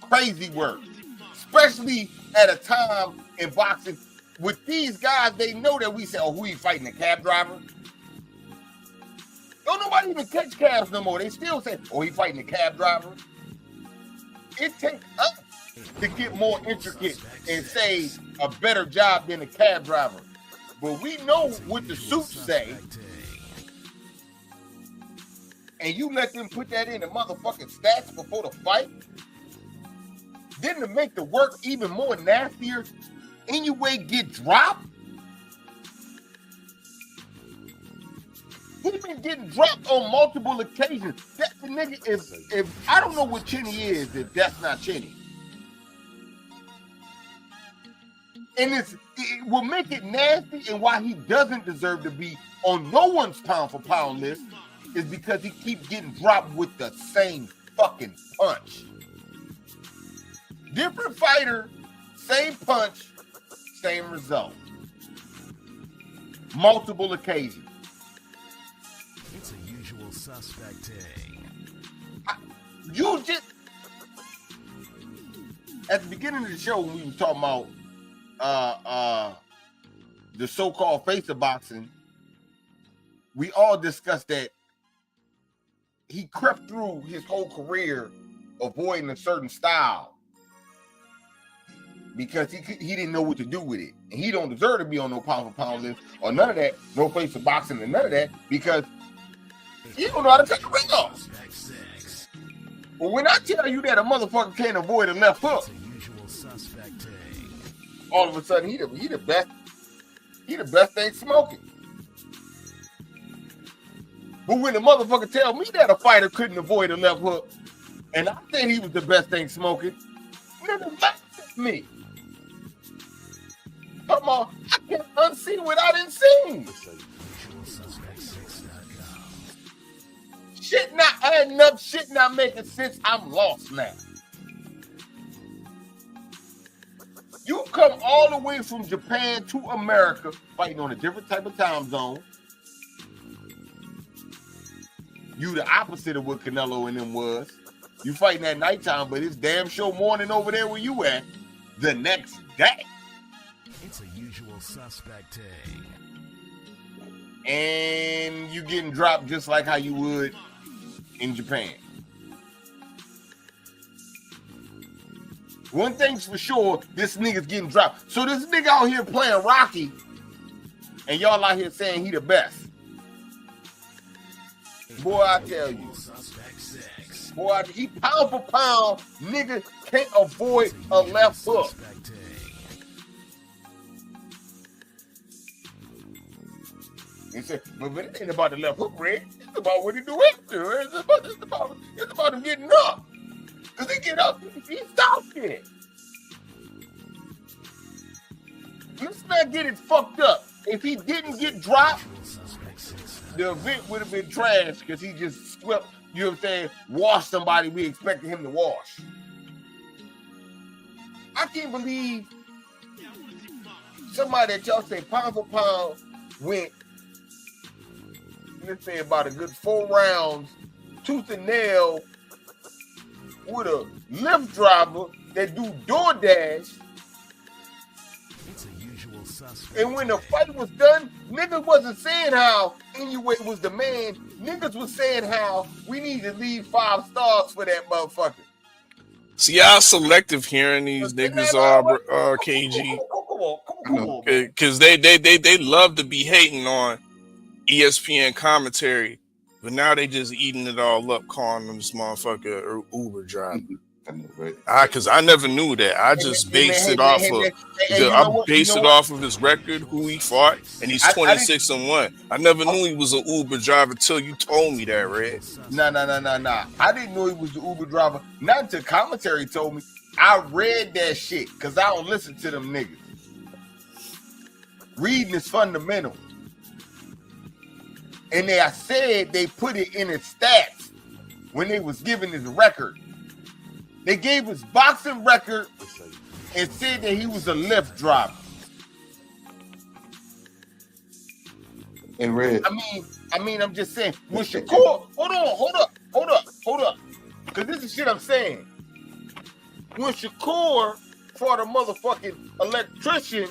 Crazy work. Especially at a time in boxing. With these guys, they know that we say, oh, who he fighting, a cab driver? Don't nobody even catch cabs no more. They still say, oh, he fighting a cab driver. It takes us to get more intricate and say a better job than a cab driver. But we know what the suits say. And you let them put that in the motherfucking stats before the fight? Then to make the work even more nastier, anyway get dropped? He's been getting dropped on multiple occasions. That the nigga, if I don't know what Chinny is, if that's not Chinny. And it will make it nasty, and why he doesn't deserve to be on no one's pound for pound list is because he keeps getting dropped with the same fucking punch. Different fighter, same punch, same result. Multiple occasions. It's a usual suspect thing. You just at the beginning of the show when we were talking about the so-called face of boxing, we all discussed that he crept through his whole career avoiding a certain style because he didn't know what to do with it. And he don't deserve to be on no pound for pound list or none of that, no face of boxing and none of that, because he don't know how to take the ring off. But when I tell you that a motherfucker can't avoid a left hook, all of a sudden he the best thing smoking. But when the motherfucker tell me that a fighter couldn't avoid a left hook, and I said he was the best thing smoking, nigga laughed at me. Come on, I can't unsee what I didn't see. Shit not adding up, shit not making sense. I'm lost now. You come all the way from Japan to America, fighting on a different type of time zone. You the opposite of what Canelo and them was. You fighting at nighttime, but it's damn sure morning over there where you at the next day. It's a usual suspect thing. And you getting dropped just like how you would in Japan. One thing's for sure, this nigga's getting dropped. So this nigga out here playing Rocky, and y'all out here saying he the best. Boy, I tell you. Boy, he pound for pound, nigga can't avoid a left hook. He said, but it ain't about the left hook, Red. It's about what he do after. It's about him getting up. Because he get up, he stops it. Let's not get it fucked up. If he didn't get dropped, the event would have been trash because he just swept, you know what I'm saying, washed somebody we expected him to wash. I can't believe somebody that y'all say pound for pound went, let's say about a good 4 rounds, tooth and nail, with a Lyft driver that do DoorDash. It's a usual suspect. And when the fight was done, niggas wasn't saying how Inoue was the man. Niggas was saying how we need to leave 5 stars for that motherfucker. See how selective hearing these niggas are, KG. Come on. Because they love to be hating on ESPN commentary, but now they just eating it all up, calling them this motherfucker Uber driver. Because I never knew that. I just based it off of his record, who he fought, and he's 26-1. I never knew he was an Uber driver till you told me that, Red. Nah. I didn't know he was the Uber driver. Not until commentary told me. I read that shit because I don't listen to them niggas. Reading is fundamental. And I said they put it in his stats when they was giving his record. They gave his boxing record and said that he was a Lyft driver. And Red. I mean, I'm just saying. When Shakur, hold up. Because this is shit I'm saying. When Shakur fought a motherfucking electrician,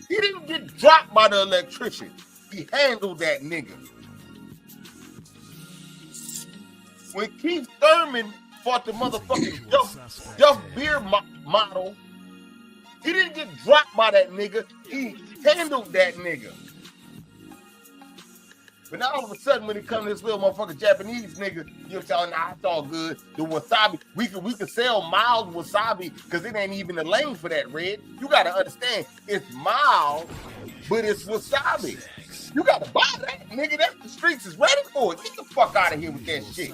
he didn't get dropped by the electrician. He handled that nigga. When Keith Thurman fought the motherfucking Duff Beer model. He didn't get dropped by that nigga. He handled that nigga. But now all of a sudden, when it comes to this little motherfucking Japanese nigga, you're telling, nah, it's all good. The wasabi, we could sell mild wasabi because it ain't even the lane for that, Red. You gotta understand, it's mild, but it's wasabi. You gotta buy that, nigga. That's the streets is ready for it. Get the fuck out of here with that shit.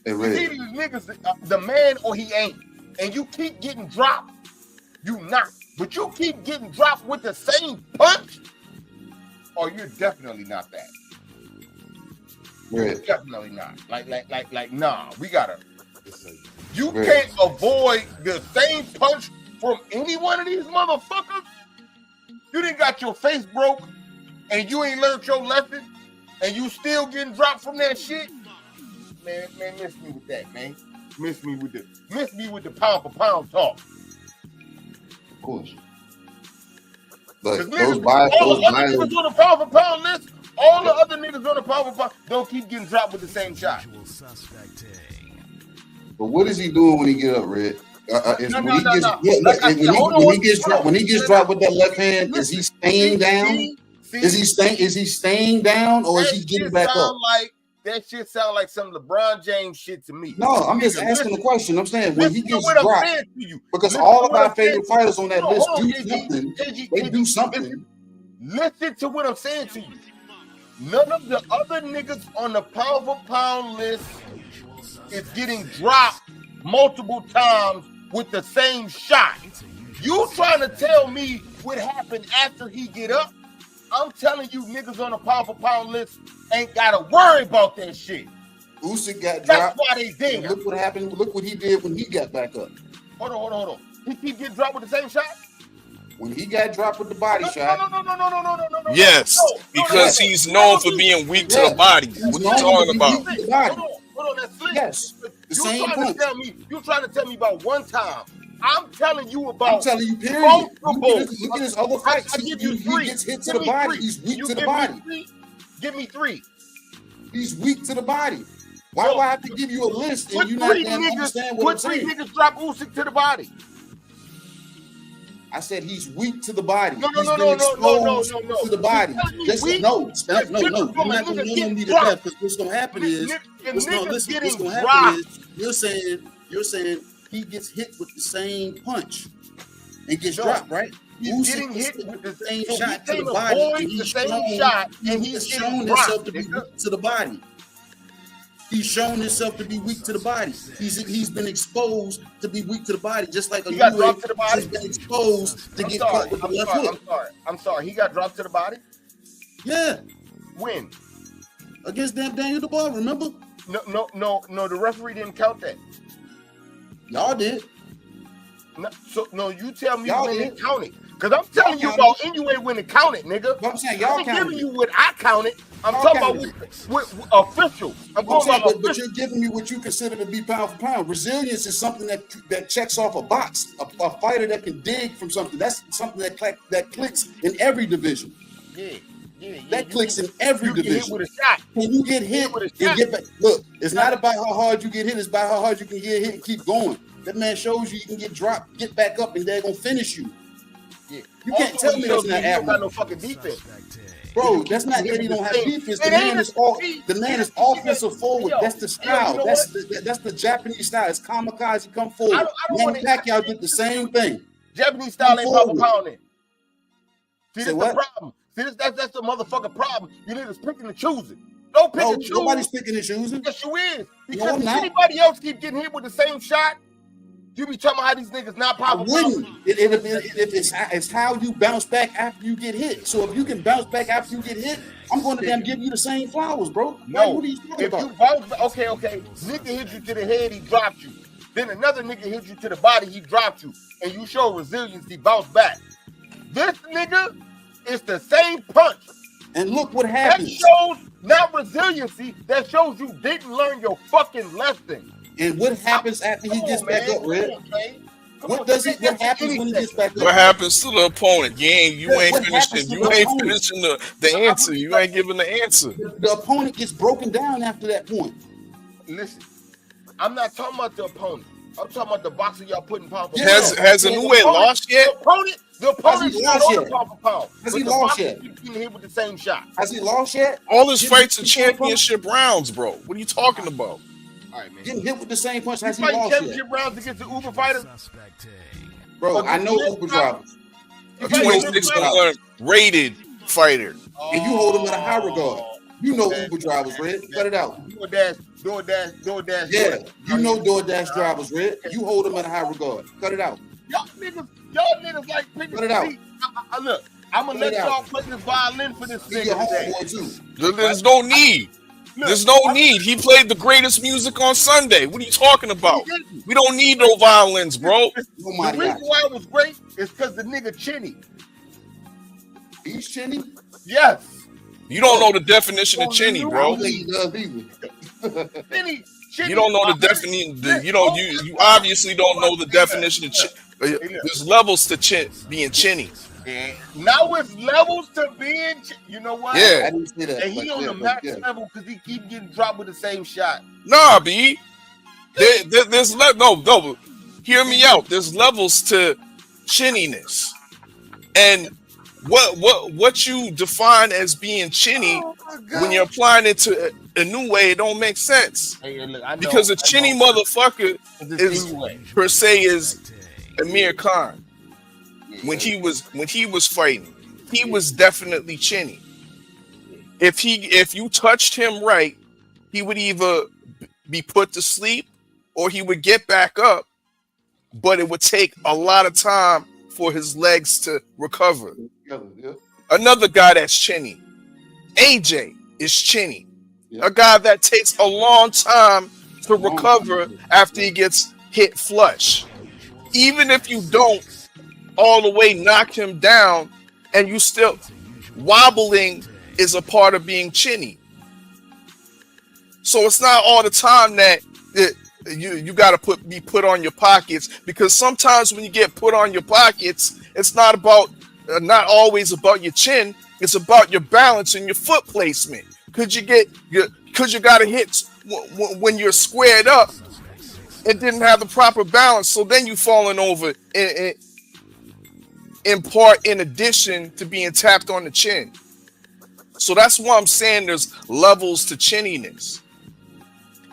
Hey, You see these niggas, the man or he ain't, and you keep getting dropped, you not. But you keep getting dropped with the same punch, or you're definitely not that. You're definitely not. Like, nah, we gotta. You can't avoid the same punch from any one of these motherfuckers. You didn't got your face broke, and you ain't learned your lesson, and you still getting dropped from that shit. Man, miss me with that, man. Miss me with the pound for pound talk. Of course. But all the other niggas on the pound for pound list, all the other niggas on the pound for pound don't keep getting dropped with the same shot. But what is he doing when he get up, Red? When he gets dropped with that left hand, is he staying down? Is he staying down, or is he getting back up? That shit sound like some LeBron James shit to me. No, I'm just asking the question. I'm saying when he gets dropped, because all of our favorite fighters on that list do something. They do something. Listen to what I'm saying to you. None of the other niggas on the pound for pound list is getting dropped multiple times with the same shot. You trying to tell me what happened after he get up? I'm telling you, niggas on the pound for pound list ain't gotta worry about that shit. Usyk got dropped. That's why they there. Look what happened. Look what he did when he got back up. Hold on. He keep getting dropped with the same shot? When he got dropped with the body shot. No. Yes, because he's known for being weak to the body. What are you talking about? Hold on, that's slick. Yes, You trying to tell me about one time. I'm telling you about. I'm telling you, period. Look at his other fights. I give you three. He gets hit to the body. He's weak to the body. Give me three. He's weak to the body. Why do I have to give you a list and you not understand what I'm saying? What three niggas drop Usyk to the body? I said he's weak to the body. No. To the body. No. You're not gonna know me to death because what's gonna happen is you're saying he gets hit with the same punch and gets dropped, right? He's getting hit with the same shot to the body. And he's shown himself to be weak to the body. He's shown himself to be weak to the body. He's been exposed to be weak to the body, just like a has been exposed to get caught with the left hook. I'm sorry. He got dropped to the body? Yeah. When? Against Daniel Dubois, remember? No. The referee didn't count that. Y'all did. No, you tell me when it counted. Because I'm telling you about anyway when it counted, nigga. But I'm saying y'all counted. I'm giving you what I counted. I'm talking about with official. But you're giving me what you consider to be pound for pound. Resilience is something that checks off a box. A fighter that can dig from something. That's something that clicks in every division. Yeah. That clicks in every division. Get hit with a shot. When you get hit and get back, look, it's not about how hard you get hit. It's about how hard you can get hit and keep going. That man shows you can get dropped, get back up, and they're gonna finish you. Yeah. You can't tell me that's not Admiral. Got no fucking defense, bro. That's not that he don't have defense. The man is offensive forward. That's the style. That's the Japanese style. It's kamikaze. Come forward. Manny Pacquiao did the same thing. Japanese style ain't pound for pound. See, that's what? The problem. See, that's the motherfucking problem. You niggas picking and choosing. Don't pick and choose. Nobody's picking and choosing. Yes, you is. Because if anybody else keep getting hit with the same shot, you be talking about how these niggas not powerful. I wouldn't. If it's how you bounce back after you get hit. So if you can bounce back after you get hit, I'm going to damn give you the same flowers, bro. No. What are you talking about? You bounce back, okay. Nigga hit you to the head, he dropped you. Then another nigga hit you to the body, he dropped you. And you show resilience, he bounced back. This nigga is the same punch. And look what happens. That shows not resiliency, that shows you didn't learn your fucking lesson. And what happens after he gets back up, Red? What happens when he gets back up? What happens to the opponent? You ain't What happens finishing. to You the ain't opponent? finishing the answer. You ain't giving the answer. The opponent gets broken down after that point. Listen, I'm not talking about the opponent. I'm talking about the boxer y'all putting pound for pound. Has Inoue lost yet? The opponent's not on the pound for pound. Has he lost yet? He's getting hit with the same shot. Has he lost yet? All his fights are championship rounds, bro. What are you talking about? All right, man. Getting hit with the same punch. Has he fighting lost yet? championship rounds against the Uber fighter? Bro, I know Uber drivers. A 26-1 rated fighter. And you hold him in a high regard. You know Uber drivers, Red. Cut it out. DoorDash. Yeah, you know DoorDash drivers, Red. You hold them in a high regard. Cut it out. Y'all niggas like picking. Cut it out. Look, I'm gonna let y'all play this violin for this thing today. There's no need. There's no need. He played the greatest music on Sunday. What are you talking about? We don't need no violins, bro. The reason why it was great is because the nigga chinny. He's chinny? Yes. You don't know the definition of chinny, bro. Chinny. You don't know the definition. You obviously don't know the definition of chinny. There's levels to being chinny. Now it's levels to being, you know what? Yeah. I didn't say that. And he on the max level because he keep getting dropped with the same shot. Nah, B. There's no. Hear me out. There's levels to chinniness, and what you define as being chinny when you're applying it to a new way, it don't make sense. Hey, look, I know, because a chinny motherfucker is per se is Amir Khan. When he was fighting, he was definitely chinny. If you touched him right, he would either be put to sleep or he would get back up, but it would take a lot of time for his legs to recover. Another guy that's chinny, AJ, is chinny. A guy that takes a long time to recover after he gets hit flush. Even if you don't all the way knock him down and you still wobbling is a part of being chinny. So it's not all the time that you got to be put on your pockets, because sometimes when you get put on your pockets, it's not always about your chin. It's about your balance and your foot placement. Could you got to hit when you're squared up and didn't have the proper balance, so then you falling over in part in addition to being tapped on the chin. So that's why I'm saying there's levels to chinniness.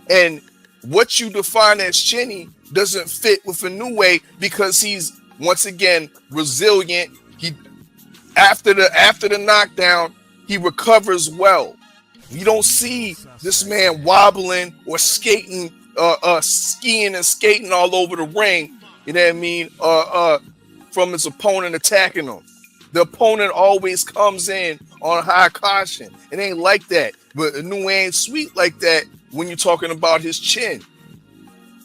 And what you define as chinny doesn't fit with Inoue because he's once again resilient. He after the knockdown, he recovers well. You don't see this man wobbling or skating, skiing and skating all over the ring. You know what I mean? From his opponent attacking him. The opponent always comes in on high caution. It ain't like that. But Inoue ain't sweet like that when you're talking about his chin.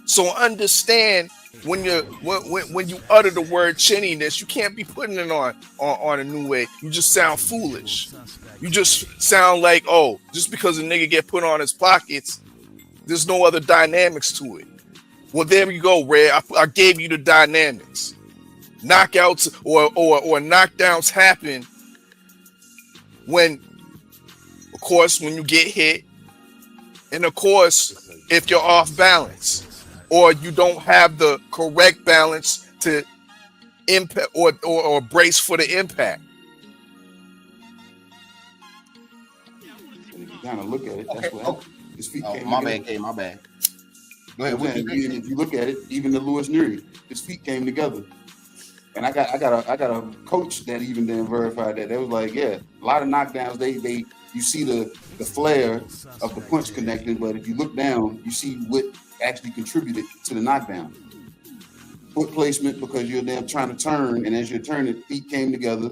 So understand when you utter the word chinniness, you can't be putting it on Inoue. You just sound foolish. You just sound like, oh, just because a nigga get put on his pockets, there's no other dynamics to it. Well, there you go, Ray. I gave you the dynamics. Knockouts or knockdowns happen when, of course, when you get hit, and of course, if you're off balance or you don't have the correct balance to impact or brace for the impact. And if you kind of look at it, that's what happened. His feet came my together. bad. Go ahead. If you look at it, even the Lewis Neary, his feet came together. And I got a coach that even then verified that. They was like, yeah, a lot of knockdowns, you see the flare of the punch connecting, but if you look down, you see what actually contributed to the knockdown. Foot placement, because you're there trying to turn, and as you're turning, feet came together,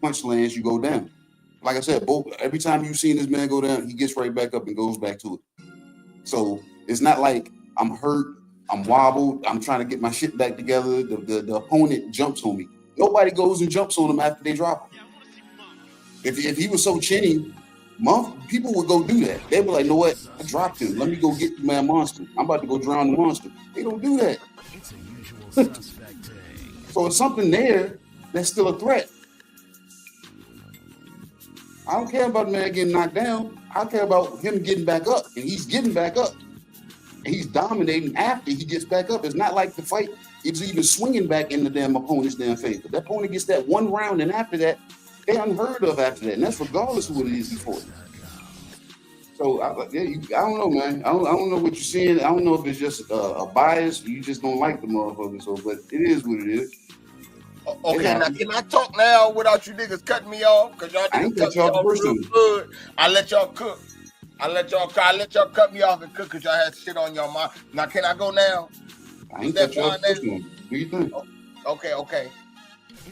punch lands, you go down. Like I said, every time you've seen this man go down, he gets right back up and goes back to it. So it's not like I'm hurt, I'm wobbled, I'm trying to get my shit back together. The opponent jumps on me. Nobody goes and jumps on him after they drop him. If he was so chinny, people would go do that. They'd be like, you know what? I dropped him. Let me go get my monster. I'm about to go drown the monster. They don't do that. So it's something there that's still a threat. I don't care about the man getting knocked down. I care about him getting back up, and he's getting back up. And he's dominating after he gets back up. It's not like the fight is even swinging back in the damn opponent's damn favor. That opponent gets that one round, and after that, they unheard of after that, and that's regardless of what it is he's for. So I don't know, man. I don't know what you're seeing. I don't know if it's just a bias. You just don't like the motherfucker. So, but it is what it is. Okay, now can I talk now without you niggas cutting me off? Cause y'all niggas cut me off real good. I let y'all cook. I let y'all cut me off and cook because y'all had shit on your mind. Now can I go now? I ain't cut you off this one. What do you think? Okay.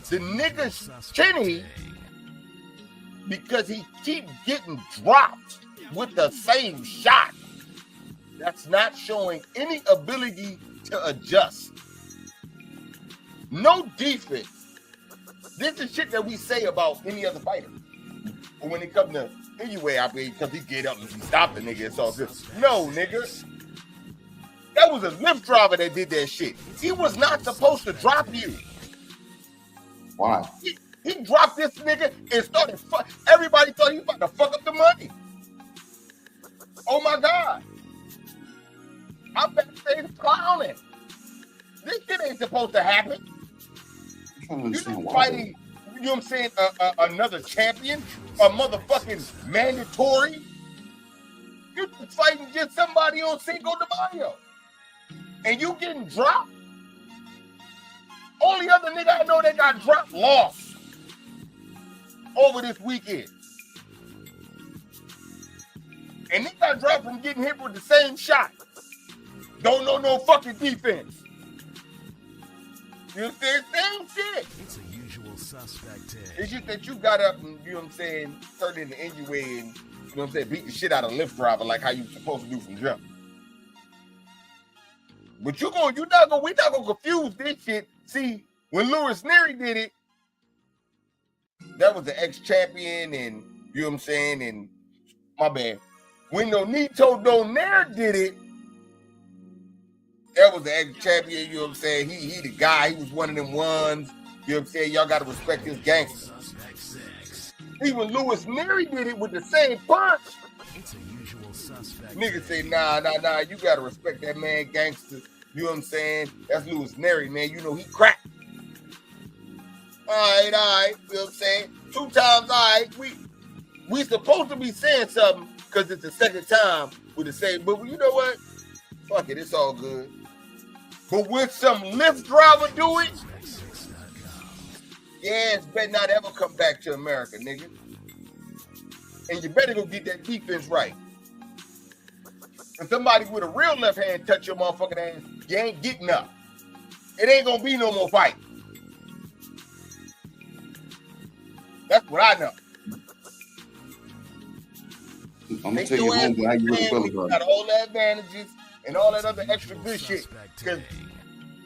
The nigga's chinny because he keep getting dropped with the same shot. That's not showing any ability to adjust. No defense. This is shit that we say about any other fighter. But when it comes to anyway, I mean, because he get up and he stop the nigga, it's all good. No, nigga. That was a lift driver that did that shit. He was not supposed to drop you. Why? He dropped this nigga and started everybody thought he was about to fuck up the money. Oh my God. I'm backstage clowning. This shit ain't supposed to happen. You just fighting, you know what I'm saying, another champion, a motherfucking mandatory. You just fighting just somebody on Cinco de Mayo. And you getting dropped. Only other nigga I know that got dropped lost over this weekend. And they got dropped from getting hit with the same shot. Don't know no fucking defense. You say same shit. It's a usual suspect. It's just that you got up and, you know what I'm saying, turned into injury and, you know what I'm saying, beat the shit out of a lift driver like how you supposed to do from jump. But we're not gonna confuse this shit. See, when Lewis Neary did it, that was the ex-champion and, you know what I'm saying, and my bad. When Nonito Donaire did it, that was the ex-champion, you know what I'm saying? He the guy, he was one of them ones, you know what I'm saying? Y'all gotta respect his gangster. Even Lewis Neary did it with the same punch. It's a usual suspect. Niggas say, nah, you gotta respect that man gangster. You know what I'm saying? That's Lewis Neary, man. You know he cracked. All right, you know what I'm saying? 2 times, all right, we supposed to be saying something because it's the second time with the same, but you know what? Fuck it, it's all good. But when some lift driver do it, yeah, it better not ever come back to America, nigga. And you better go get that defense right. If somebody with a real left hand touch your motherfucking ass, you ain't getting up. It ain't gonna be no more fight. That's what I know. I'm gonna tell you, homeboy, how you really feel about it. Got all the advantages and all that other extra good shit. Because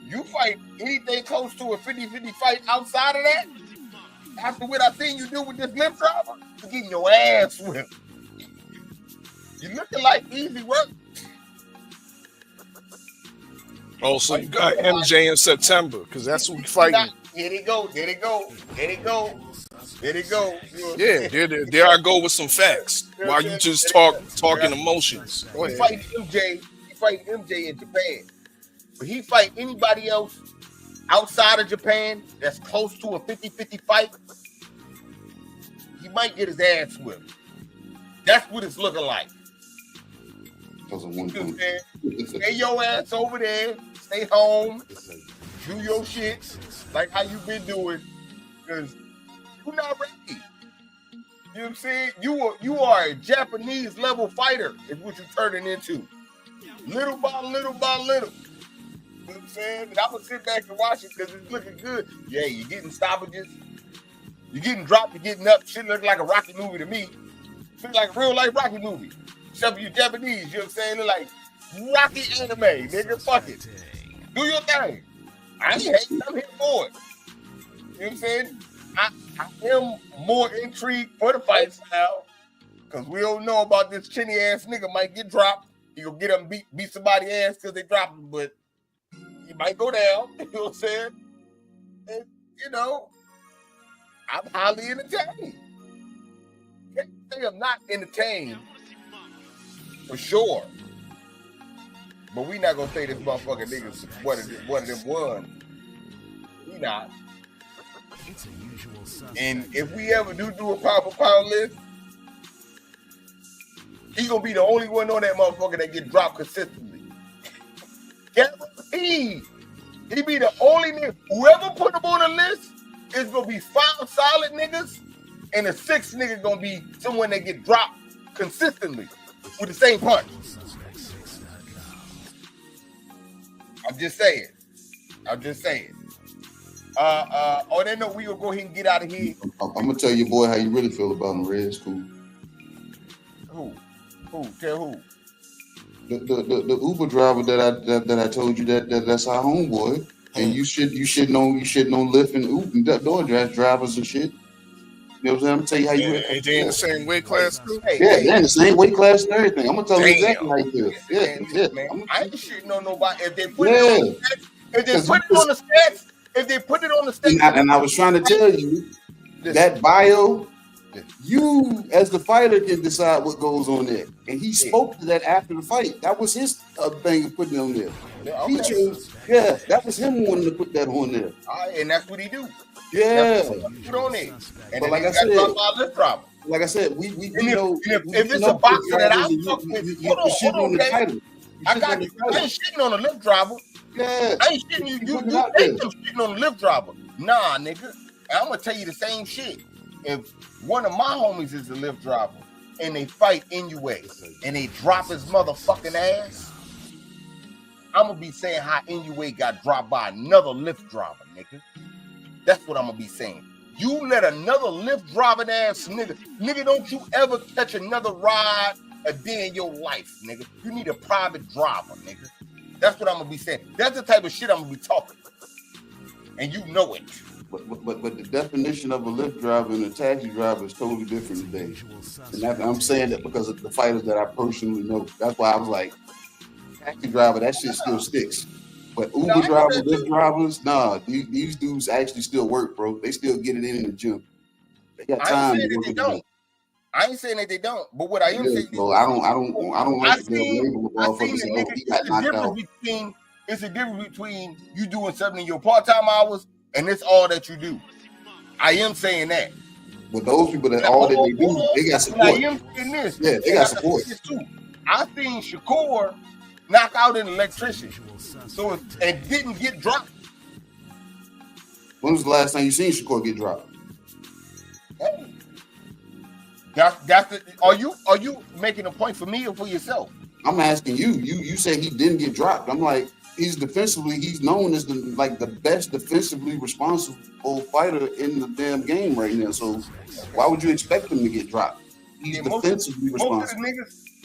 you fight anything close to a 50-50 fight outside of that, after what I seen you do with this lift driver, you're getting your ass whipped. You looking like easy work. Oh, so you got MJ in September, because that's who we fighting. Here they go. Yeah, there I go with some facts. While you just talking emotions. Go ahead. He fight MJ in Japan. But he fight anybody else outside of Japan that's close to a 50-50 fight, he might get his ass whipped. That's what it's looking like. Stay your ass over there. Stay home. Do your shit like how you been doing. Because you're not ready. You know what I'm saying? You are a Japanese level fighter is what you're turning into. Little by little by little. You know what I'm saying? And I'm going to sit back and watch it because it's looking good. Yeah, you're getting stoppages. You're getting dropped. You're getting up. Shit look like a Rocky movie to me. Feel like a real life Rocky movie. Except for you Japanese, you know what I'm saying? They're like Rocky anime, nigga. Fuck it. Do your thing. I ain't hating. I'm here for it. You know what I'm saying? I am more intrigued for the fight style because we don't know about this chinny ass nigga might get dropped. He gonna get him beat somebody ass because they dropped him, but he might go down. You know what I'm saying? And, you know, I'm highly entertained. Can't say I'm not entertained for sure. But we not gonna say this motherfucking nigga's one of them won. We not. And if we ever do a pound for pound list, he gonna be the only one on that motherfucker that get dropped consistently. Guaranteed. He be the only nigga. Whoever put him on the list is gonna be 5 solid niggas, and the 6th nigga gonna be someone that get dropped consistently with the same punch. I'm just saying. On that note, we gonna go ahead and get out of here. I'm gonna tell your boy how you really feel about him, Red. It's cool. Who? Tell who? The Uber driver that I told you that's our homeboy, and you should know Lyft and Uber DoorDash drivers and shit. You know what I'm saying? I'm gonna tell you how you. Ain't they in the same weight class too? Yeah, they're in the same weight class and everything. I'm gonna tell you exactly how you feel. Yeah. Man, I ain't shitting on nobody. If they put it on the stats, if they put it on the stats, and I was trying to tell you that bio. You, as the fighter, can decide what goes on there. And he spoke to that after the fight. That was his thing of putting it on there. He chose, that was him wanting to put that on there. And that's what he do. Yeah. Put on it. And but like I said, we know. If it's a boxer that I fuck with, hold on, okay? I ain't shitting on a Lyft driver. Yeah. I ain't shitting you. You think I'm shitting on a Lyft driver. Nah, nigga. And I'm going to tell you the same shit. If one of my homies is a Lyft driver and they fight Inoue and they drop his motherfucking ass, I'm gonna be saying how Inoue got dropped by another Lyft driver, nigga. That's what I'm gonna be saying. You let another Lyft driving ass nigga, don't you ever catch another ride a day in your life, nigga. You need a private driver, nigga. That's what I'm gonna be saying. That's the type of shit I'm gonna be talking. And you know it. But the definition of a Lyft driver and a taxi driver is totally different today. And I'm saying that because of the fighters that I personally know. That's why I was like, taxi driver, that shit still sticks. But Uber drivers, Lyft drivers, nah, these dudes actually still work, bro. They still get it in the gym. They got time to work in the gym. I ain't saying that they don't, but what I am saying, bro, I don't like the label of motherfuckers saying, oh, he got knocked out. It's a difference between you doing something in your part-time hours and it's all that you do. I am saying that. But those people that all that they do, they got support. I am saying this. Yeah, they got support. I seen Shakur knock out an electrician, and didn't get dropped. When was the last time you seen Shakur get dropped? Hey. That's the, are you making a point for me or for yourself? I'm asking you. You say he didn't get dropped. I'm like, he's known as the best defensively responsible fighter in the damn game right now. So why would you expect him to get dropped? He's defensively responsible.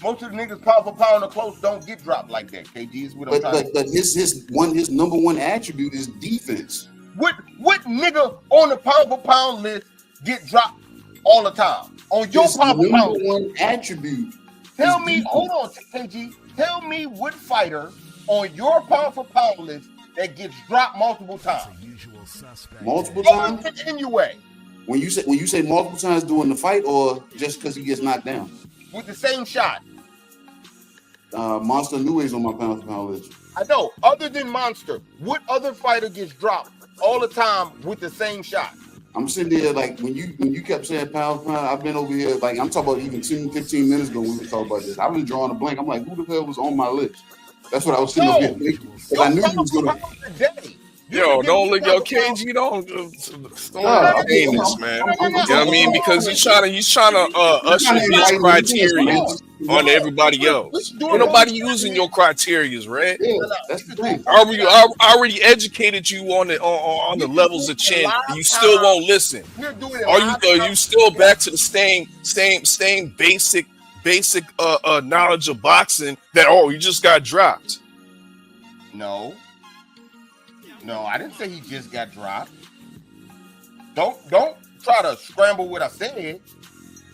Most of the niggas pound for pound or close don't get dropped like that. KG is what I'm trying to say. But his number one attribute is defense. What nigga on the pound for pound list get dropped all the time? On your pound for pound one attribute. Tell me, hold on, KG. Tell me what fighter on your pound for pound list that gets dropped multiple times. Multiple times? Anyway. When you say multiple times during the fight, or just because he gets knocked down? With the same shot. Monster Inoue is on my pound for pound list. I know. Other than Monster, what other fighter gets dropped all the time with the same shot? I'm sitting there like when you kept saying pound for pound, I've been over here like I'm talking about even 10-15 minutes ago when we were talking about this. I was drawing a blank. I'm like, who the hell was on my list? That's what I was sitting up here thinking. Because I knew he was gonna. Yo, don't look, yo, KG, don't entertain this, man. You know what I mean? Because he's trying to usher his criteria on everybody else. Ain't nobody using your criterias, right? Yeah, that's the thing. I already educated you on the levels of chin, and you still won't listen. Are you still back to the same basic knowledge of boxing that you just got dropped? No, I didn't say he just got dropped. Don't try to scramble what I said.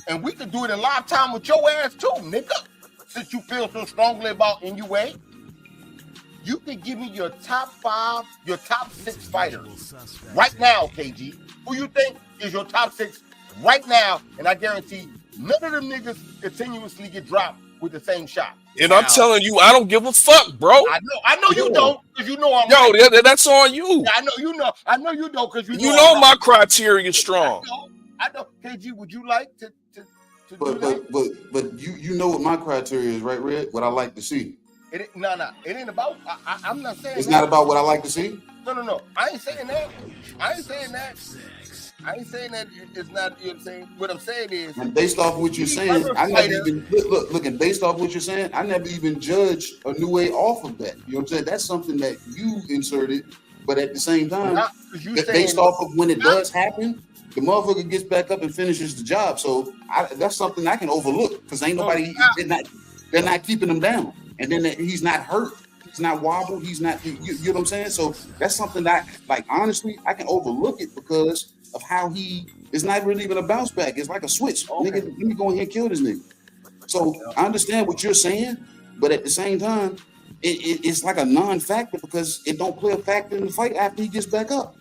And we could do it in live time with your ass too, nigga. Since you feel so strongly about Inoue. You can give me your top 5, your top 6 fighters right now, KG. Who you think is your top 6 right now? And I guarantee none of them niggas continuously get dropped with the same shot. And I'm telling you, I don't give a fuck, bro. I know you don't, because you know I'm Yo, right. that's on you. Yeah, I know you don't, because You know my criteria is strong. I know. KG, would you like to But you know what my criteria is, right, Red? What I like to see. It ain't about. I'm not saying it's that. not about what I like to see. No. I ain't saying that. It's not. You know what I'm saying? What I'm saying is, and based off what you're saying, I never even look. And based off what you're saying, I never even judge a new way off of that. You know what I'm saying? That's something that you inserted, but at the same time, based off of when it does happen, the motherfucker gets back up and finishes the job. So that's something I can overlook because ain't nobody. They're not keeping him down. And then he's not hurt. He's not wobbled. He's not, you know what I'm saying? So that's something that, like, honestly, I can overlook it because of how he is not really even a bounce back. It's like a switch. Nigga, let me go in here and kill this nigga. So I understand what you're saying, but at the same time, it's like a non-factor because it don't play a factor in the fight after he gets back up.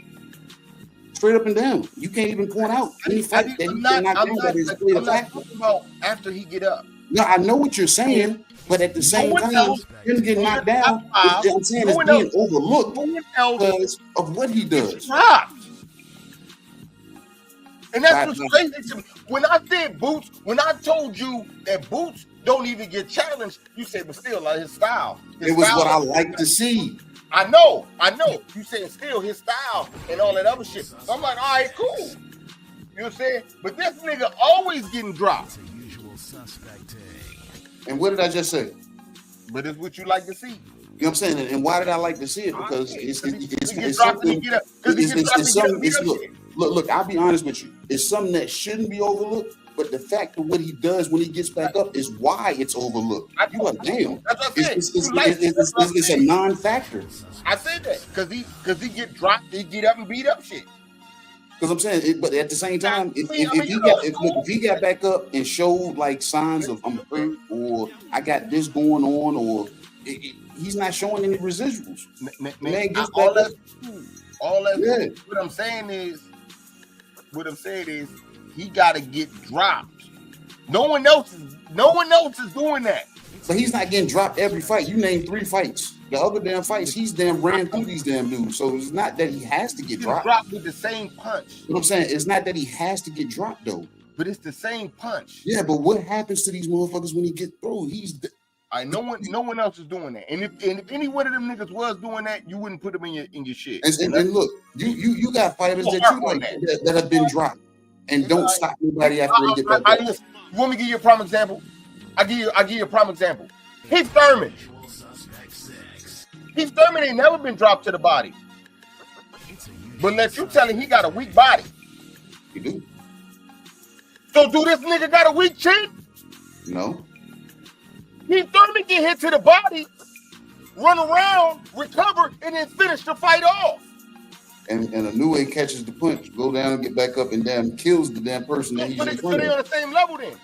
Straight up and down. You can't even point out any fact that he cannot do that is played a factor. About after he get up. No, I know what you're saying. But at the same time, him getting knocked down, I'm saying, is being overlooked because of what he does. And that's what's crazy to me. When I said Boots, when I told you that Boots don't even get challenged, you said, but still, like his style. It was what I like to see. I know. You said still his style and all that other shit. So I'm like, all right, cool. You know what I'm saying? But this nigga always getting dropped. And what did I just say? But it's what you like to see. You know what I'm saying? And why did I like to see it? Because it's something. Look, I'll be honest with you. It's something that shouldn't be overlooked, but the fact of what he does when he gets back up is why it's overlooked. You are damn. It's a non-factor. I said that because he get dropped, he get up and beat up shit. Because I'm saying, but at the same time, if he got back up and showed like signs of I'm hurt or I got this going on, or he's not showing any residuals. Man gets back up. What I'm saying is, he got to get dropped. No one else is doing that. But he's not getting dropped every fight. You named 3 fights. The other damn fights, he's damn ran through these damn dudes. So it's not that he has to get dropped. Dropped with the same punch. You know what I'm saying? It's not that he has to get dropped though. But it's the same punch. Yeah, but what happens to these motherfuckers when he get through? No one else is doing that. And if any one of them niggas was doing that, you wouldn't put them in your shit. And look, you got fighters that you like that have been dropped and don't stop anybody after they get back up. You want me to give you a prime example? I give you a prime example. Heath Thurman. Heath Thurman ain't never been dropped to the body. But unless you tell him he got a weak body. He do. So do this nigga got a weak chin? No. Heath Thurman get hit to the body, run around, recover, and then finish the fight off. And a new way catches the punch, go down and get back up and damn kills the damn person that he's in front of. They on the same level then.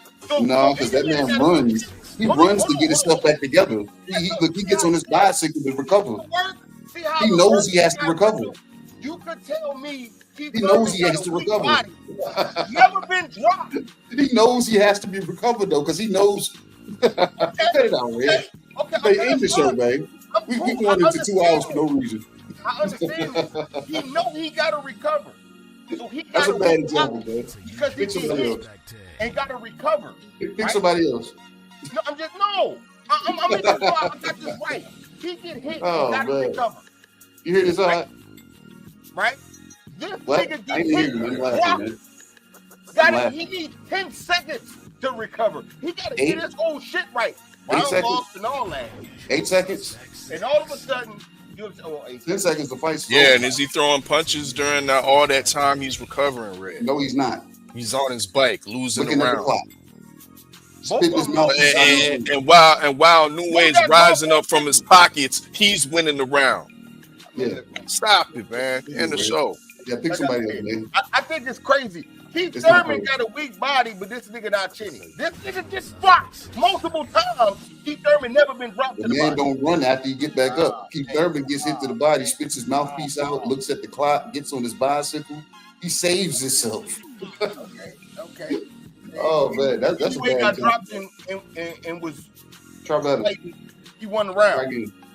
No, because that man runs. He runs to get his stuff back together. He gets on his bicycle to recover. He knows he has to recover. You could tell me he knows he has to recover. Never been dropped. He knows he has to be recovered though, because he knows. Cut it out, man. Okay, end the show, man. We going into 2 hours for no reason. I understand. He know he gotta recover. So he That's gotta a bad example, man. Because he get hit and gotta recover. Pick somebody else. No, I'm making sure I got this right. He get hit and gotta recover. You hear this all right? This what? nigga get hit. He needs 10 seconds to recover. He gotta get his whole shit right. 8 seconds. Lost and all that. 8 seconds. And all of a sudden, 10 seconds to fight. Yeah, and is he throwing punches during all that time he's recovering, Red? No, he's not. He's on his bike, losing looking around. At the clock. Spit his mouth and while New Way's rising up from his pockets, he's winning the round. Yeah. Stop it, man. End the show. Yeah, pick somebody else, man. I think it's crazy. Keith It's not Thurman crazy. got a weak body, but this nigga not chinny. This nigga just drops multiple times. Keith Thurman never been dropped The to the man body. don't run after you get back up. Keith Thurman gets hit to the body, spits his mouthpiece out, looks at the clock, gets on his bicycle. He saves himself. Okay. Oh man, that's a He bad got example. dropped and was Try better. fighting. He won the round.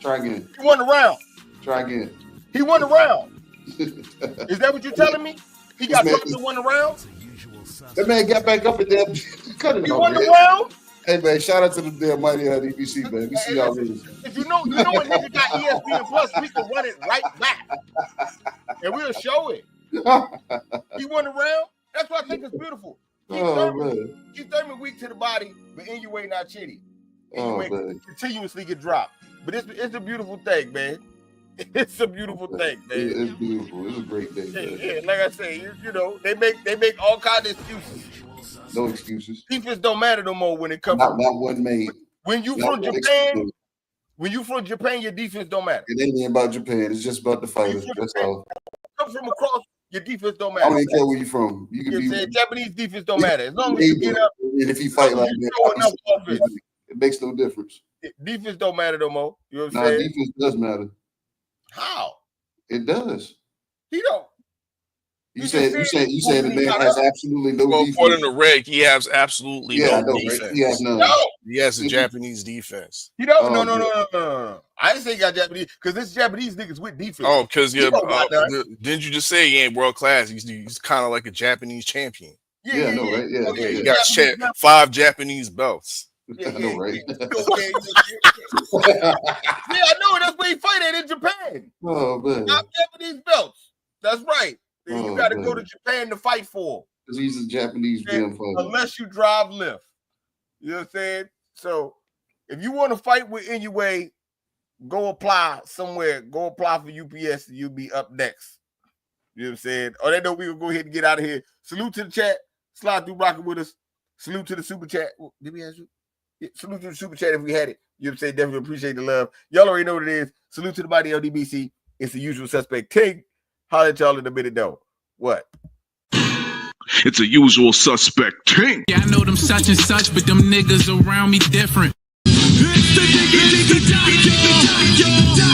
Try again. He won the round. Try again. He won the round. Is that what you're telling me? He got This man- dropped and won the round? That man got back up and damn cut it He off, won the man. round? Hey man, shout out to the damn mighty DBC, man. We see y'all later. If you know when nigga got ESPN Plus, we can run it right back. And we'll show it. He won the round. That's why I think it's beautiful. Keith Thurman weak to the body, but Inoue not chitty. Inoue continuously get dropped. But it's a beautiful thing, man. It's a beautiful thing, man. It's beautiful. It's a great day, man. Yeah, like I say, you know, they make all kinds of excuses. No excuses. Defense don't matter no more when it comes Not one made. When you Not from one Japan, excuse. when you from Japan, your defense don't matter. It ain't even about Japan. It's just about the fighters. That's all. Come from across, your defense don't I matter. don't even care where you're from. You can You be saying Japanese defense don't matter. As long as you get up, and if you fight like that, show enough offense. it makes no difference. Defense don't matter no more. You know what I'm Nah, saying? defense does matter. How? It does. He don't. You said the man has absolutely no Well, defense. according to Rick, he has absolutely Yeah, I no know, right? defense. He has none. No. He has a Japanese defense. You don't? No. I didn't say he got Japanese because this Japanese niggas with defense. Oh, because He don't got none. didn't you just say he ain't world class? He's kind of like a Japanese champion. Yeah, I know, right? Yeah, He got 5 Japanese belts. I know, right? Yeah, I know. That's where he fight at in Japan. Oh man, 5 Japanese belts. That's right. You got to go to Japan to fight for him. Because he's a Japanese damn fighter. Unless you drive lift. You know what I'm saying? So if you want to fight with Inoue, go apply somewhere. Go apply for UPS and you'll be up next. You know what I'm saying? On that note, we will go ahead and get out of here. Salute to the chat. Slide through rocking with us. Salute to the super chat. Did we ask you? Yeah, salute to the super chat if we had it. You know what I'm saying? Definitely appreciate the love. Y'all already know what it is. Salute to the body LDBC. It's the usual suspect. King. Holler at y'all in a minute though. What? It's a usual suspect king. Yeah, I know them such and such, but them niggas around me different. It's the